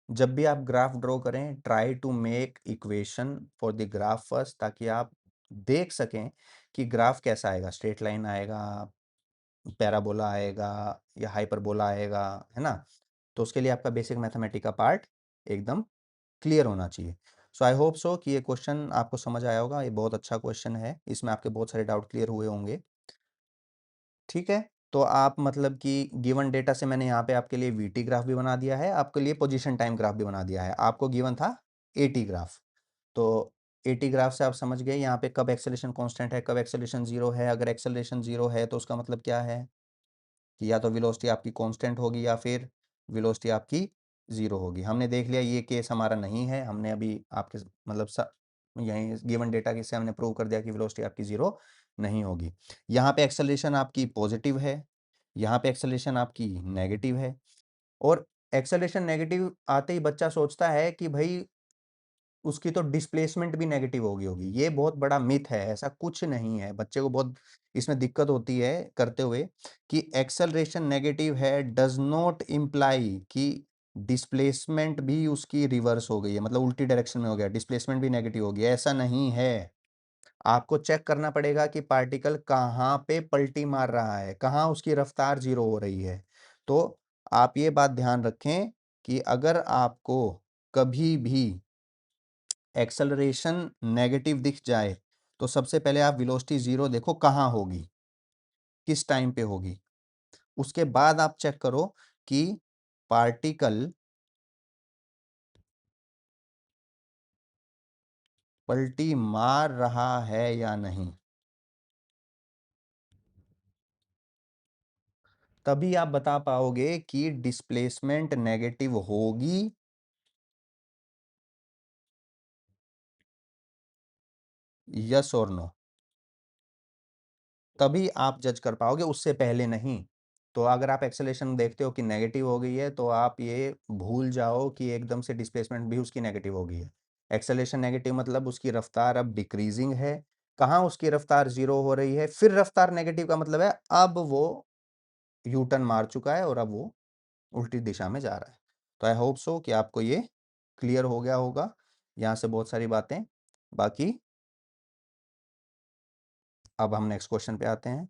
जब भी आप ग्राफ ड्रॉ करें, try to make equation for the graph first, ताकि आप देख सकें कि ग्राफ कैसा आएगा, स्ट्रेट लाइन आएगा, पैराबोला आएगा या हाइपरबोला आएगा, है ना। तो उसके लिए आपका बेसिक मैथमेटिक का पार्ट एकदम क्लियर होना चाहिए। सो आई होप सो कि ये क्वेश्चन आपको समझ आया होगा। ये बहुत अच्छा क्वेश्चन है, इसमें आपके बहुत सारे डाउट क्लियर हुए होंगे। ठीक है? तो आप मतलब कि गिवन डेटा से मैंने यहाँ पे आपके लिए वीटी ग्राफ भी बना दिया है, आपके लिए पोजीशन टाइम ग्राफ भी बना दिया है। आपको गिवन था एटी ग्राफ, तो एटी ग्राफ से आप समझ गए यहाँ पे कब एक्सेलेरेशन कांस्टेंट है, कब एक्सेलेरेशन जीरो है। अगर एक्सेलेरेशन जीरो है तो उसका मतलब क्या है कि या तो वेलोसिटी आपकी कांस्टेंट होगी या फिर वेलोसिटी आपकी जीरो होगी। हमने देख लिया ये केस हमारा नहीं है, हमने अभी आपके मतलब यहीं गिवन डेटा के से हमने प्रूव कर दिया कि वेलोसिटी आपकी जीरो नहीं होगी। यहाँ पे एक्सेलरेशन आपकी पॉजिटिव है, यहाँ पे एक्सेलरेशन आपकी नेगेटिव है। और एक्सेलरेशन नेगेटिव आते ही बच्चा सोचता है कि भाई उसकी तो डिस्प्लेसमेंट भी नेगेटिव होगी। ये बहुत बड़ा मिथ है, ऐसा कुछ नहीं है। बच्चे को बहुत इसमें दिक्कत होती है करते हुए कि एक्सेलरेशन नेगेटिव है डज नॉट इम्प्लाई कि डिस्प्लेसमेंट भी उसकी रिवर्स हो गई है, मतलब उल्टी डायरेक्शन में हो गया, डिस्प्लेसमेंट भी नेगेटिव हो गया। ऐसा नहीं है। आपको चेक करना पड़ेगा कि पार्टिकल कहाँ पे पलटी मार रहा है, कहाँ उसकी रफ्तार जीरो हो रही है। तो आप ये बात ध्यान रखें कि अगर आपको कभी भी एक्सेलरेशन नेगेटिव दिख जाए तो सबसे पहले आप वेलोसिटी जीरो देखो कहाँ होगी, किस टाइम पे होगी। उसके बाद आप चेक करो कि पार्टिकल पलटी मार रहा है या नहीं। तभी आप बता पाओगे कि डिस्प्लेसमेंट नेगेटिव होगी यस और नो। तभी आप जज कर पाओगे, उससे पहले नहीं। तो अगर आप एक्सेलरेशन देखते हो कि नेगेटिव हो गई है तो आप ये भूल जाओ कि एकदम से डिस्प्लेसमेंट भी उसकी नेगेटिव हो गई है। एक्सेलरेशन नेगेटिव मतलब उसकी रफ्तार अब डिक्रीजिंग है। कहाँ उसकी रफ्तार जीरो हो रही है, फिर रफ्तार नेगेटिव का मतलब है अब वो यू टर्न मार चुका है और अब वो उल्टी दिशा में जा रहा है। तो आई होप सो कि आपको ये क्लियर हो गया होगा। यहाँ से बहुत सारी बातें, बाकी अब हम नेक्स्ट क्वेश्चन पे आते हैं।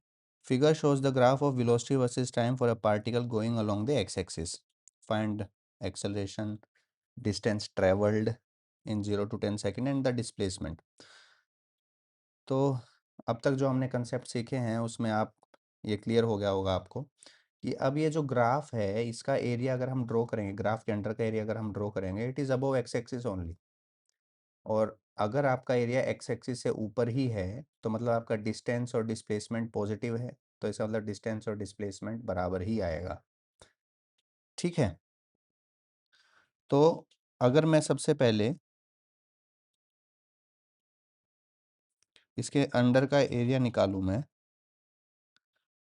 Figure shows the graph of velocity versus time for a particle going along the x-axis. Find acceleration, distance traveled in 0 to 10 second and the displacement. तो अब तक जो हमने कंसेप्ट सीखे हैं उसमें आप ये क्लियर हो गया होगा आपको कि अब ये जो ग्राफ है इसका एरिया अगर हम ड्रॉ करेंगे, ग्राफ के अंडर का एरिया अगर हम ड्रॉ करेंगे, it is above x axis only. और अगर आपका एरिया एक्स एक्सिस से ऊपर ही है तो मतलब आपका डिस्टेंस और डिस्प्लेसमेंट पॉजिटिव है, तो इसका मतलब डिस्टेंस और डिस्प्लेसमेंट बराबर ही आएगा। ठीक है, तो अगर मैं सबसे पहले इसके अंडर का एरिया निकालूं मैं,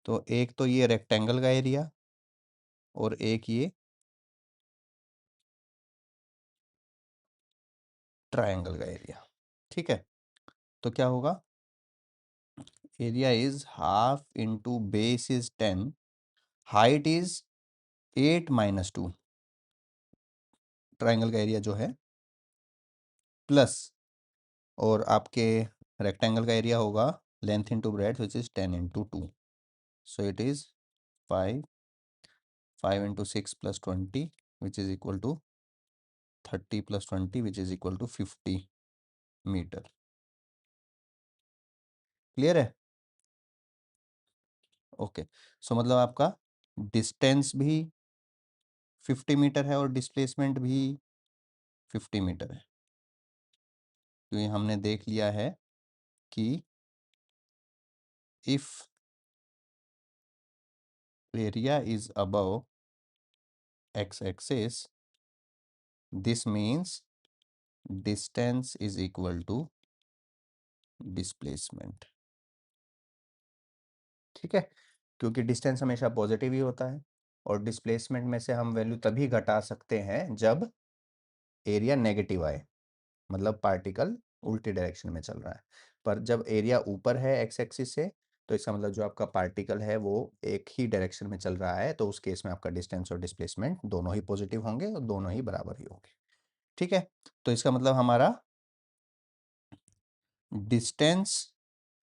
तो एक तो ये रेक्टेंगल का एरिया और एक ये ट्रायंगल का एरिया। ठीक है, तो क्या होगा, area is half into base is 10, height is 8 - 2, triangle का एरिया जो है, प्लस और आपके रेक्टेंगल का एरिया होगा length into breadth which is 10 × 2, so it is 5, 5 × 6 + 20 which is equal to 30 + 20 which is equal to 50 metre. Clear है? Okay, so मतलब आपका डिस्टेंस भी 50 मीटर है और डिस्प्लेसमेंट भी 50 मीटर है। तो ये हमने देख लिया है कि if area is above x axis, this means distance is equal to displacement। ठीक है, क्योंकि डिस्टेंस हमेशा पॉजिटिव ही होता है और डिस्प्लेसमेंट में से हम वैल्यू तभी घटा सकते हैं जब एरिया नेगेटिव आए, मतलब पार्टिकल उल्टी डायरेक्शन में चल रहा है। पर जब एरिया ऊपर है एक्स एक्सिस से, तो इसका मतलब जो आपका पार्टिकल है वो एक ही डायरेक्शन में चल रहा है, तो उस केस में आपका डिस्टेंस और डिस्प्लेसमेंट दोनों ही पॉजिटिव होंगे और दोनों ही बराबर ही होंगे। ठीक है, तो इसका मतलब हमारा डिस्टेंस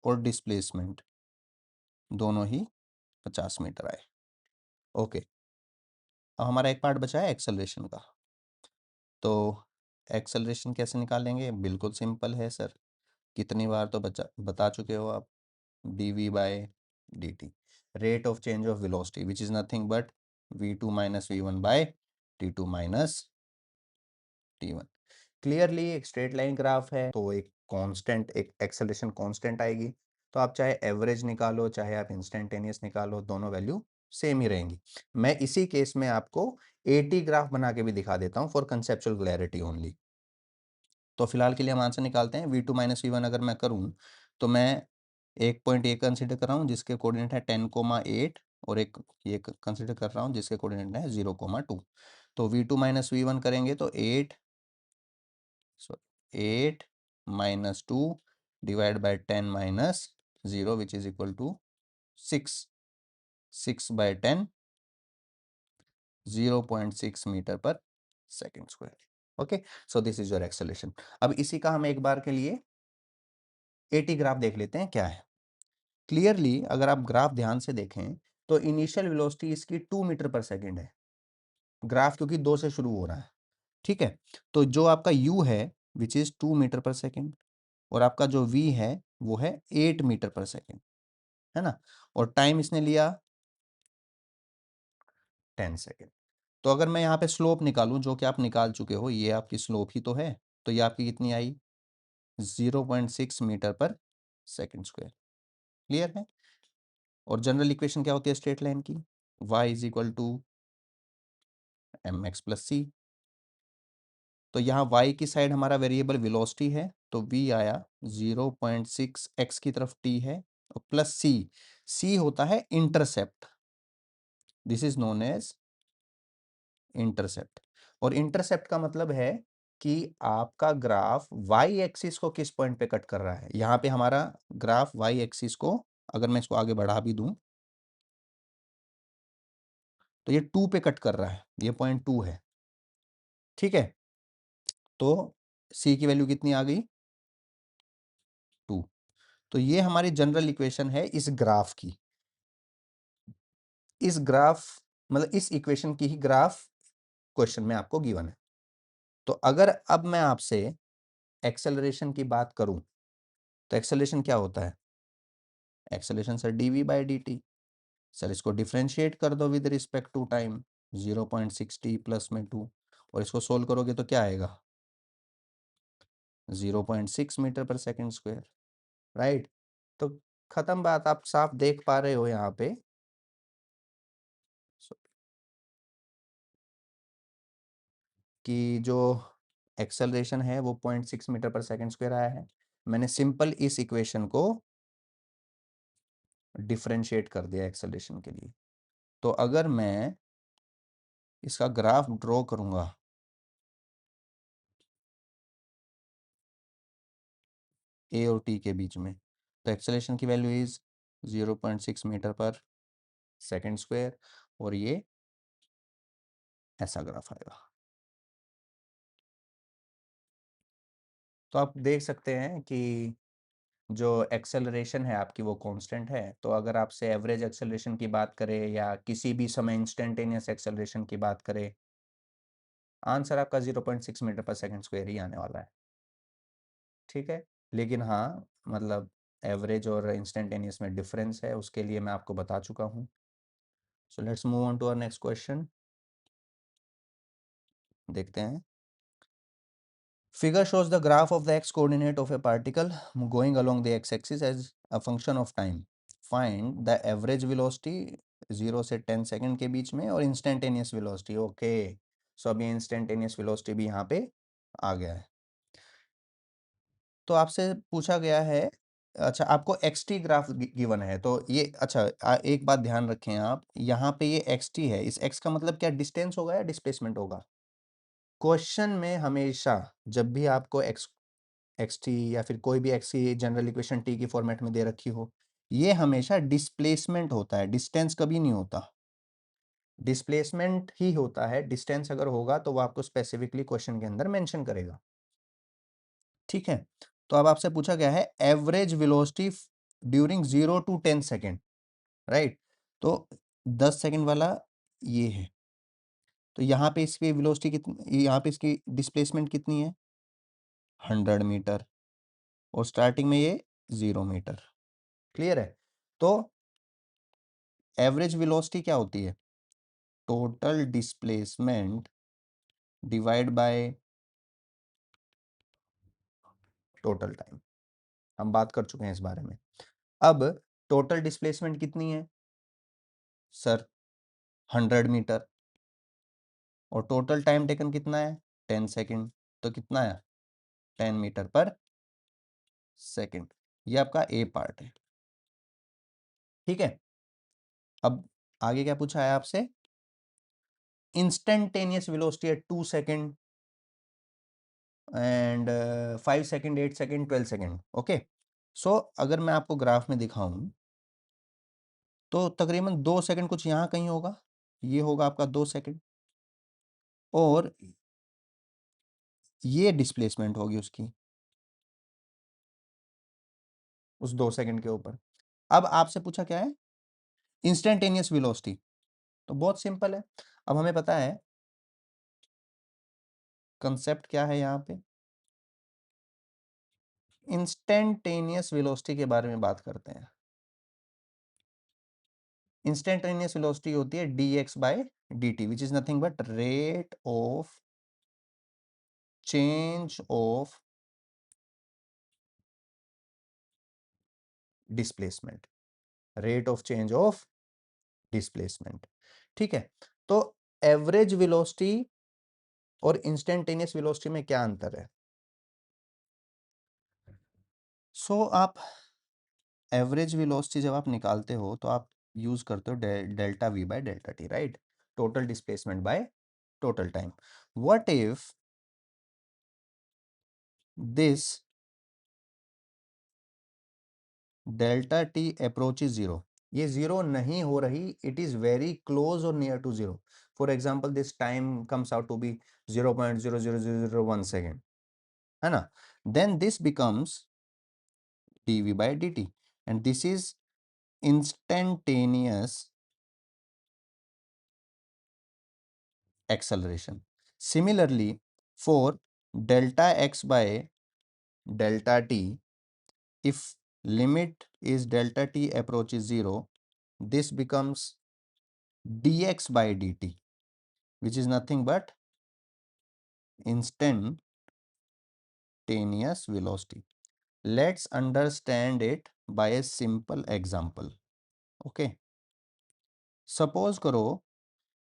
और डिस्प्लेसमेंट दोनों ही 50 मीटर आए। ओके, अब हमारा एक पार्ट बचा है एक्सेलरेशन का। तो एक्सेलरेशन कैसे निकालेंगे? बिल्कुल सिंपल है सर, कितनी बार तो बता चुके हो आप, dv/dt, rate of change of velocity which is nothing but v2 - v1/t2 - t1। Clearly एक स्ट्रेट लाइन ग्राफ है तो एक कांस्टेंट, एक एक्सेलरेशन कांस्टेंट आएगी, तो आप चाहे एवरेज निकालो चाहे आप इंस्टेंटेनियस निकालो, दोनों वैल्यू सेम ही रहेंगी। मैं इसी केस में आपको एटी ग्राफ बना के भी दिखा देता हूं फॉर कंसेप्चुअल क्लैरिटी ओनली। तो फिलहाल के लिए हम आंसर निकालते हैं। v2 - v1 अगर मैं करूं तो मैं एक पॉइंट ए कंसिडर कर रहा हूं जिसके कोऑर्डिनेट है 10, 8 और एक ये कंसिडर कर रहा हूं जिसके कोऑर्डिनेट है 0, 2। तो v2 - v1 करेंगे तो 8 - 2 divide by 10 - 0 which is equal to 6, 6/10, 0.6 metre पर second square. Okay, so this is your acceleration. अब इसी का हम एक बार के लिए एटी ग्राफ देख लेते हैं क्या है। क्लियरली अगर आप ग्राफ ध्यान से देखें तो इनिशियल वेलोसिटी इसकी 2 मीटर पर सेकेंड है, ग्राफ क्योंकि 2 से शुरू हो रहा है। ठीक है, तो जो आपका u है विच इज 2 मीटर पर सेकेंड और आपका जो v है वो है 8 मीटर पर सेकेंड, है ना, और टाइम इसने लिया 10 सेकेंड। तो अगर मैं यहाँ पे स्लोप निकालूं, जो कि आप निकाल चुके हो, ये आपकी स्लोप ही तो है, तो ये आपकी कितनी आई, 0.6 मीटर पर सेकेंड स्क्वायर। क्लियर है? और जनरल इक्वेशन क्या होती है स्ट्रेट लाइन की, y is equal to mx + c। तो यहाँ y की साइड हमारा वेरिएबल वेलोसिटी है, तो v आया 0.6 x की तरफ t है और प्लस c, c होता है intercept, this is known as intercept. और इंटरसेप्ट का मतलब है कि आपका ग्राफ वाई एक्सिस को किस पॉइंट पे कट कर रहा है। यहाँ पे हमारा ग्राफ वाई एक्सिस को, अगर मैं इसको आगे बढ़ा भी दूं तो ये 2 पे कट कर रहा है, ये पॉइंट 2 है। ठीक है, तो c की वैल्यू कितनी आ गई, 2। तो ये हमारी जनरल इक्वेशन है इस ग्राफ की। इस ग्राफ मतलब इस इक्वेशन की ही ग्राफ क्वेश्चन में आपको गिवन है। तो अगर अब मैं आपसे एक्सेलरेशन की बात करूं तो एक्सेलरेशन क्या होता है, एक्सेलरेशन सर dv/dt। सर इसको डिफ्रेंशिएट कर दो with respect to time, 0.6t plus में 2, और इसको सोल्व करोगे तो क्या आएगा, 0.6 मीटर पर सेकंड स्क्वायर, राइट। तो खत्म बात, आप साफ देख पा रहे हो यहाँ पे कि जो एक्सेलरेशन है वो 0.6 मीटर पर सेकंड स्क्वायर आया है। मैंने सिंपल इस इक्वेशन को डिफरेंशिएट कर दिया एक्सेलरेशन के लिए। तो अगर मैं इसका ग्राफ ड्रॉ करूंगा ए और टी के बीच में, तो एक्सेलरेशन की वैल्यू इज 0.6 मीटर पर सेकंड स्क्वायर, और ये ऐसा ग्राफ आएगा। तो आप देख सकते हैं कि जो एक्सेलरेशन है आपकी वो कांस्टेंट है। तो अगर आपसे एवरेज एक्सेलरेशन की बात करें या किसी भी समय इंस्टेंटेनियस एक्सेलरेशन की बात करें, आंसर आपका 0.6 मीटर पर सेकंड स्क्वायर ही आने वाला है, ठीक है। लेकिन हाँ, मतलब एवरेज और इंस्टेंटेनियस में डिफरेंस है, उसके लिए मैं आपको बता चुका हूँ। So let's move on to our next question. देखते हैं। Figure shows the graph of the x coordinate of a particle going along the x-axis as a function of time. Find the average velocity 0 से 10 second के बीच में और instantaneous velocity. Okay, सो अभी instantaneous velocity भी यहाँ पे आ गया है। तो आपसे पूछा गया है, अच्छा आपको एक्स टी ग्राफ गिवन है, तो ये अच्छा एक बात ध्यान रखें आप, यहाँ पे ये एक्स टी है, इस एक्स का मतलब क्या डिस्टेंस होगा या डिस्प्लेसमेंट होगा। क्वेश्चन में हमेशा जब भी आपको एक्स एक्स टी या फिर कोई भी एक्स की जनरल इक्वेशन टी की फॉर्मेट में दे रखी हो, ये हमेशा डिस्प्लेसमेंट होता है, डिस्टेंस कभी नहीं होता। डिस्प्लेसमेंट ही होता है, डिस्टेंस अगर होगा तो वो आपको स्पेसिफिकली क्वेश्चन के अंदर मेंशन करेगा, ठीक है। तो अब आपसे पूछा गया है average velocity during 0 to 10 second, right. तो 10 सेकेंड वाला ये है, तो यहाँ पे इसकी वेलोसिटी कितनी, यहाँ पे इसकी डिस्प्लेसमेंट कितनी है 100 मीटर, और स्टार्टिंग में ये 0 मीटर, क्लियर है। तो एवरेज वेलोसिटी क्या होती है, total displacement divide bye total time. हम बात कर चुके हैं इस बारे में। अब टोटल डिस्प्लेसमेंट कितनी है सर, 100 मीटर, और टोटल टाइम टेकन कितना है 10 सेकेंड, तो कितना है 10 मीटर पर सेकेंड। ये आपका ए पार्ट है, ठीक है। अब आगे क्या पूछा है आपसे, इंस्टेंटेनियस वेलोसिटी है 2 second and 5 second, 8 second, 12 second, okay. So अगर मैं आपको ग्राफ में दिखाऊं तो तकरीबन 2 सेकेंड कुछ यहाँ कहीं होगा, ये होगा आपका 2 सेकेंड, और ये डिस्प्लेसमेंट होगी उसकी उस 2 सेकेंड के ऊपर। अब आपसे पूछा क्या है इंस्टेंटेनियस वेलोसिटी, तो बहुत सिंपल है। अब हमें पता है कंसेप्ट क्या है यहाँ पे, इंस्टेंटेनियस वेलोसिटी के बारे में बात करते हैं। इंस्टेंटेनियस वेलोसिटी होती है dx by dt, which is nothing but rate of change of displacement, rate of change of displacement, ठीक है। तो एवरेज वेलोसिटी और इंस्टेंटेनियस वेलोसिटी में क्या अंतर है। आप एवरेज वेलोसिटी जब आप निकालते हो तो आप यूज करते हो delta we by delta t, right, total displacement by total time. What if this delta t approach zero, ये जीरो नहीं हो रही, इट इज वेरी क्लोज और near to zero. For example this time comes out to be 0.00001 second, है ना, then this becomes dv by dt, and this is instantaneous acceleration. Similarly, for delta x by delta t, if limit is delta t approaches 0, this becomes dx by dt, which is nothing but instantaneous instantaneous velocity. Let's understand it by a simple example. Okay. Suppose करो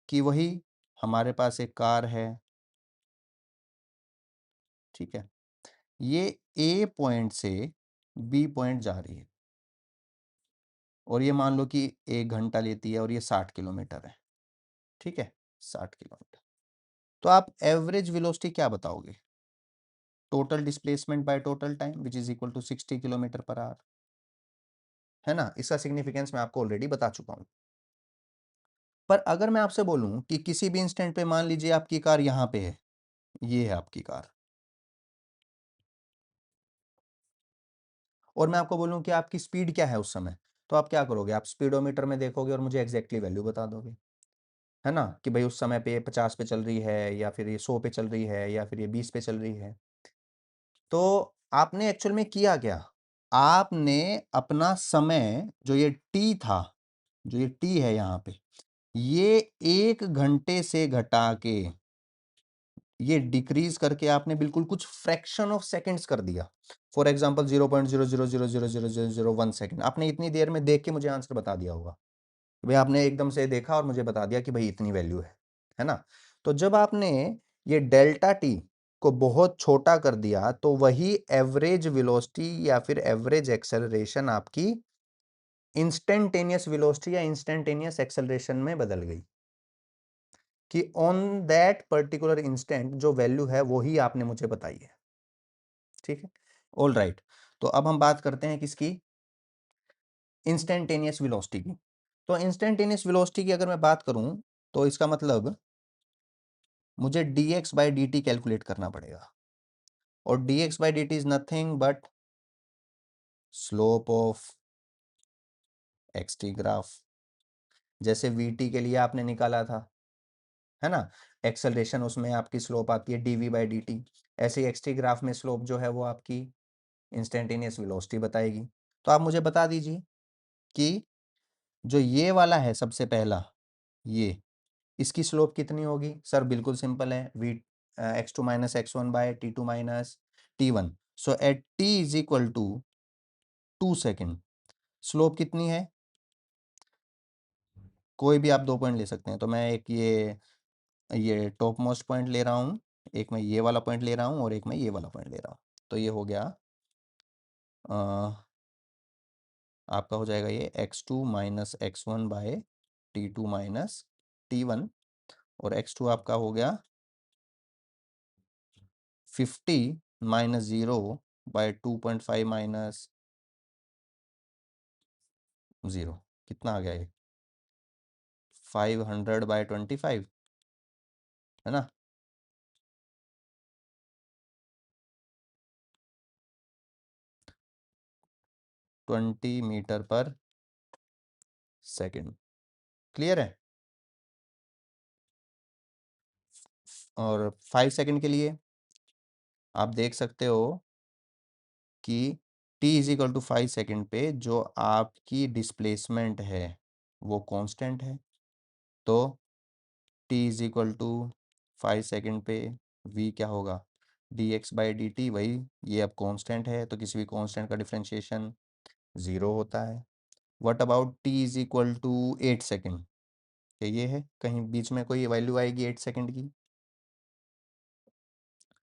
कि वही हमारे पास एक car है, ठीक है, ये ए point से बी पॉइंट जा रही है और ये मान लो कि 1 घंटा लेती है और ये 60 किलोमीटर है, ठीक है, 60 किलोमीटर। तो आप एवरेज वेलोसिटी क्या बताओगे? Total displacement by total time which is equal to 60 km/h, है ना। इसका सिग्निफिकेंस मैं आपको ऑलरेडी बता चुका हूं। पर अगर मैं आपसे बोलूं कि किसी भी इंस्टेंट पे मान लीजिए आपकी कार यहां पे है, ये है आपकी कार, और मैं आपको बोलूं कि आपकी स्पीड क्या है उस समय, तो आप क्या करोगे? आप स्पीडोमीटर में देखोगे और मुझे एग्जैक्टली वैल्यू बता दोगे, है ना, कि भाई उस समय पे 50 पे चल रही है या फिर ये 100 पे चल रही है या फिर ये 20 पे चल रही है। तो आपने एक्चुअल में किया क्या? आपने अपना समय जो ये टी था, जो ये टी है यहाँ पे, ये 1 घंटे से घटा के, ये डिक्रीज करके आपने बिल्कुल कुछ फ्रैक्शन ऑफ सेकंड्स कर दिया। फॉर एग्जांपल 0.0000001 सेकंड, आपने इतनी देर में देख के मुझे आंसर बता दिया होगा। भाई आपने एकदम से देखा और मुझे बता दिया कि भाई इतनी वैल्यू है ना। तो जब आपने ये डेल्टा टी को बहुत छोटा कर दिया तो वही एवरेज वेलोसिटी या फिर एवरेज एक्सेलरेशन आपकी इंस्टेंटेनियस वेलोसिटी या इंस्टेंटेनियस एक्सेलरेशन में बदल गई, कि ऑन दैट पर्टिकुलर इंस्टेंट जो वैल्यू है वो ही आपने मुझे बताई है, ठीक है। ऑल राइट, तो अब हम बात करते हैं किसकी? इंस्टेंटेनियस वेलोसिटी की। तो इंस्टेंटेनियस वेलोसिटी की अगर मैं बात करूं तो इसका मतलब मुझे dx बाई dt कैलकुलेट करना पड़ेगा, और dx by dt is nothing but slope of xt graph. जैसे vt के लिए आपने निकाला था, है ना, एक्सेलरेशन उसमें आपकी स्लोप आती है dv बाई dt, ऐसे ही xt ग्राफ में स्लोप जो है वो आपकी इंस्टेंटेनियस वेलोसिटी बताएगी। तो आप मुझे बता दीजिए कि जो ये वाला है सबसे पहला, ये, इसकी स्लोप कितनी होगी? सर बिल्कुल सिंपल है, v x2 minus x1 by t2 minus t1। So at t is equal to 2 second slope कितनी है? कोई भी आप 2 पॉइंट ले सकते हैं, तो मैं एक ये टॉप मोस्ट पॉइंट ले रहा हूँ, एक मैं ये वाला पॉइंट ले रहा हूँ और एक मैं ये वाला पॉइंट ले रहा हूँ। तो ये हो गया आपका हो जाएगा ये x2 minus x1 by t2 minus t1, और x2 आपका हो गया 50 माइनस 0 बाय 2.5 माइनस 0, कितना आ गया ये? 500/25, है ना। 20 मीटर पर सेकेंड। क्लियर है? और 5 सेकेंड के लिए आप देख सकते हो कि t is equal to 5 second पे जो आपकी डिस्प्लेसमेंट है वो कांस्टेंट है। तो t is equal to 5 second पे v क्या होगा? dx बाई dt, वही, ये अब कांस्टेंट है तो किसी भी कांस्टेंट का डिफरेंशिएशन 0 होता है। What about t is equal to 8 second? ये है, कहीं बीच में कोई वैल्यू आएगी 8 सेकेंड की?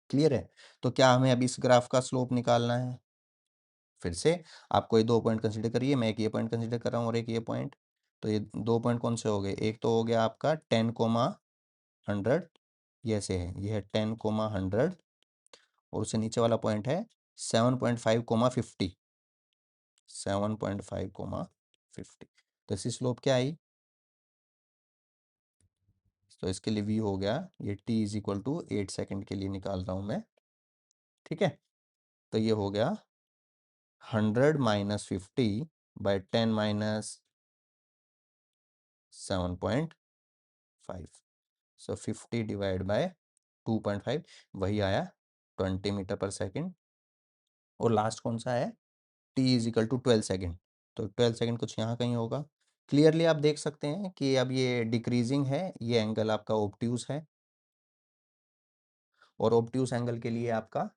क्लियर है? तो क्या हमें अब इस ग्राफ का स्लोप निकालना है? फिर से आप कोई 2 पॉइंट कंसीडर करिए, मैं एक ये पॉइंट कंसीडर कर रहा हूँ और एक ये पॉइंट। तो ये 2 पॉइंट कौन से हो गए? एक तो हो गया आपका 10, 100, ये ऐसे है, ये है 10, 100, और उससे नीचे वाला पॉइंट है 7.5, 50, 7.5, 50। तो इसकी स्लोप क्या आई? तो इसके लिए v हो गया, ये t is equal to 8 second के लिए निकाल रहा हूँ मैं, ठीक है। तो ये हो गया 100 - 50/10 - 7.5, सो 50 डिवाइड बाय 2.5, वही आया 20 मीटर पर सेकेंड। और लास्ट कौन सा है? t is equal to 12 second. तो 12 सेकेंड कुछ यहाँ कहीं होगा। क्लियरली आप देख सकते हैं कि अब ये डिक्रीजिंग है, ये एंगल आपका ऑब्ट्यूज है, और ऑब्ट्यूज एंगल के लिए आपका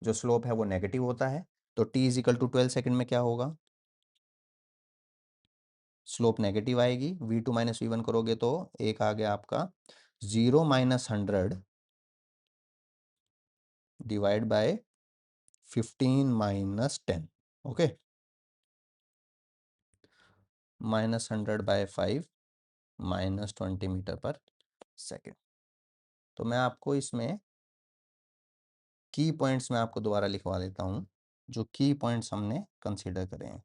जो स्लोप है वो नेगेटिव होता है। तो t is equal to 12 second में क्या होगा, स्लोप नेगेटिव आएगी, v2 माइनस v1 करोगे तो एक आ गया आपका 0 minus 100 divide by 15 minus 10, okay, minus 100 by 5 minus 20 metre पर सेकेंड। तो मैं आपको इसमें की पॉइंट्स में आपको दोबारा लिखवा देता हूँ, जो की पॉइंट्स हमने कंसीडर करें हैं।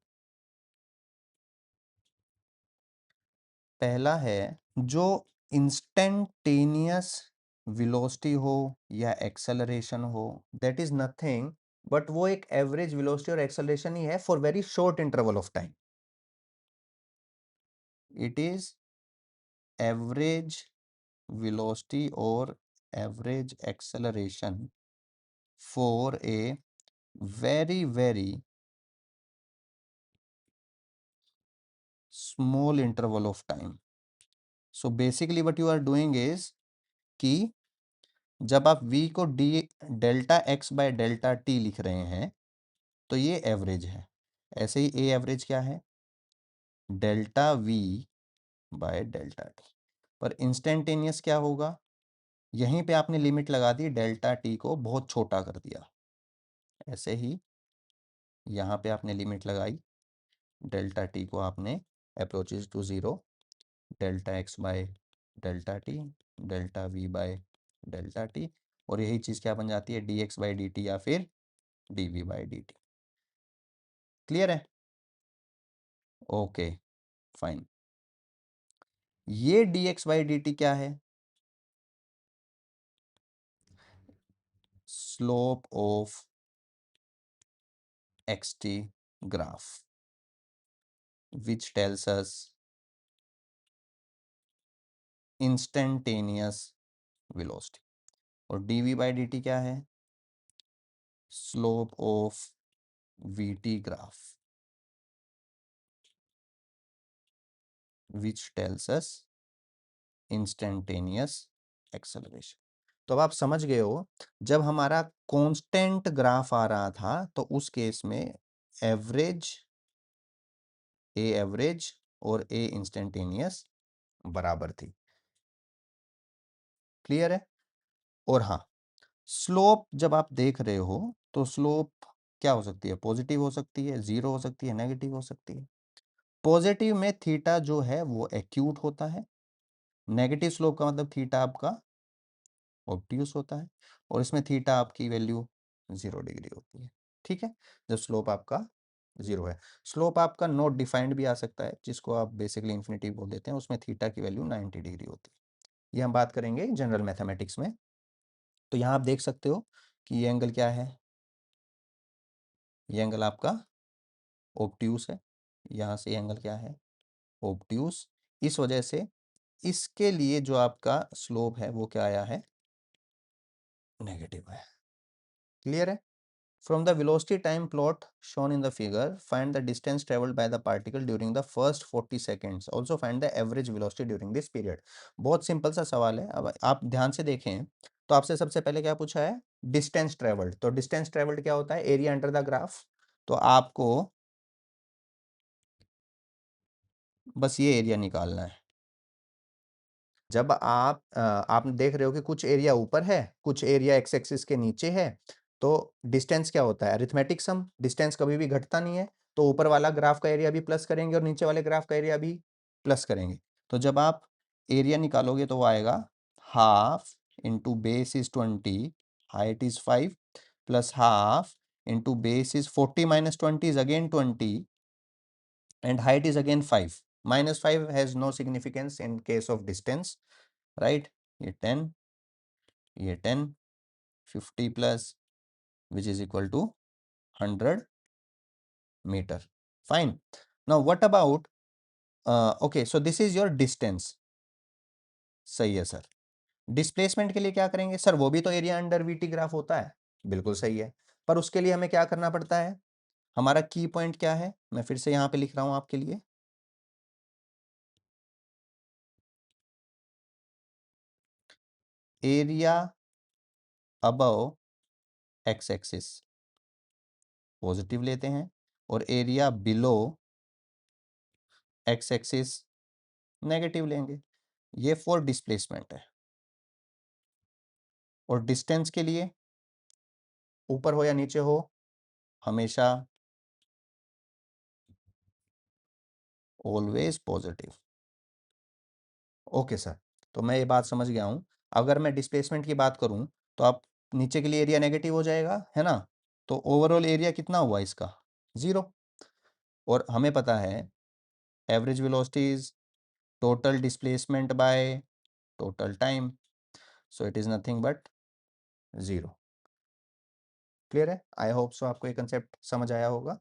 पहला है, जो इंस्टेंटेनियस वेलोसिटी हो या एक्सेलरेशन हो, दैट इज नथिंग बट वो एक एवरेज वेलोसिटी और एक्सेलरेशन ही है for very short interval of time. It is average velocity और average acceleration for a very very small interval of time. So basically what you are doing is कि जब आप v को d delta x bye delta t लिख रहे हैं तो ये एवरेज है। ऐसे ही a एवरेज क्या है, delta v by delta t। पर इंस्टेंटेनियस क्या होगा, यहीं पे आपने लिमिट लगा दी, डेल्टा t को बहुत छोटा कर दिया। ऐसे ही यहाँ पे आपने लिमिट लगाई, डेल्टा t को आपने approaches to zero, delta X by delta T, delta we by delta T, और यही चीज़ क्या बन जाती है, D X by D T या फिर D we by D T. Clear है, ओके फाइन। ये D X by D T क्या है, slope of X T graph which tells us instantaneous velocity. और D we by D T क्या है, slope of V T graph which tells us instantaneous acceleration. तो अब आप समझ गए हो, जब हमारा कांस्टेंट ग्राफ आ रहा था तो उस केस में एवरेज, ए एवरेज और ए इंस्टेंटेनियस बराबर थी। क्लियर है। और हाँ, स्लोप जब आप देख रहे हो तो स्लोप क्या हो सकती है, पॉजिटिव हो सकती है, जीरो हो सकती है, नेगेटिव हो सकती है। पॉजिटिव में थीटा जो है वो एक्यूट होता है, नेगेटिव स्लोप का मतलब थीटा आपका ऑब्ट्यूस होता है, और इसमें थीटा आपकी वैल्यू 0 डिग्री होती है। ठीक है, जब स्लोप आपका 0 है। स्लोप आपका नॉट डिफाइंड भी आ सकता है, जिसको आप बेसिकली इन्फिनिटी बोल देते हैं, उसमें थीटा की वैल्यू 90 डिग्री होती है। ये हम बात करेंगे जनरल मैथमेटिक्स में। तो यहाँ आप देख सकते हो कि ये एंगल क्या है, ये एंगल आपका ऑब्ट्यूस है, यहाँ से एंगल क्या है, ऑब्ट्यूस। इस वजह से इसके लिए जो आपका स्लोप है वो क्या आया है, नेगेटिव है। क्लियर है। From the velocity time plot shown in the figure, find the distance traveled by the particle during the first 40 seconds. Also find the average velocity during this period. बहुत simple सा सवाल है। अब आप ध्यान से देखें तो आपसे सबसे पहले क्या पूछा है, डिस्टेंस ट्रेवल्ड। तो डिस्टेंस ट्रेवल्ड क्या होता है, एरिया अंडर द ग्राफ। तो आपको बस ये एरिया निकालना है। जब आप देख रहे हो कि कुछ एरिया ऊपर है, कुछ एरिया एक्स एक्सिस के नीचे है, तो डिस्टेंस क्या होता है, अरिथमेटिक सम। डिस्टेंस कभी भी घटता नहीं है, तो ऊपर वाला ग्राफ का एरिया भी प्लस करेंगे और नीचे वाले ग्राफ का एरिया भी प्लस करेंगे। तो जब आप एरिया निकालोगे तो वो आएगा half into base is 20, height is 5, plus half into base is 40 minus 20 is again 20, and height is again 5. Minus 5 has no significance in case of distance, right? ये 10, ये 10, 50 plus, which is equal to 100 meter. Fine. Now what about, okay, so this is your distance. सही है sir. Displacement के लिए क्या करेंगे sir, वो भी तो एरिया अंडर वीटी ग्राफ होता है। बिल्कुल सही है, पर उसके लिए हमें क्या करना पड़ता है, हमारा की पॉइंट क्या है, मैं फिर से यहाँ पे लिख रहा हूँ आपके लिए, area above x axis. Positive लेते हैं और area below x axis negative लेंगे। ये फॉर डिस्प्लेसमेंट है। और डिस्टेंस के लिए ऊपर हो या नीचे हो, हमेशा ऑलवेज पॉजिटिव। ओके सर, तो मैं ये बात समझ गया हूँ। अगर मैं डिस्प्लेसमेंट की बात करूँ तो आप नीचे के लिए एरिया नेगेटिव हो जाएगा, है ना। तो ओवरऑल एरिया कितना हुआ इसका, 0। और हमें पता है average velocity is total displacement by total time, so it is nothing but 0। Clear है? आई होप सो आपको ये कंसेप्ट समझ आया होगा।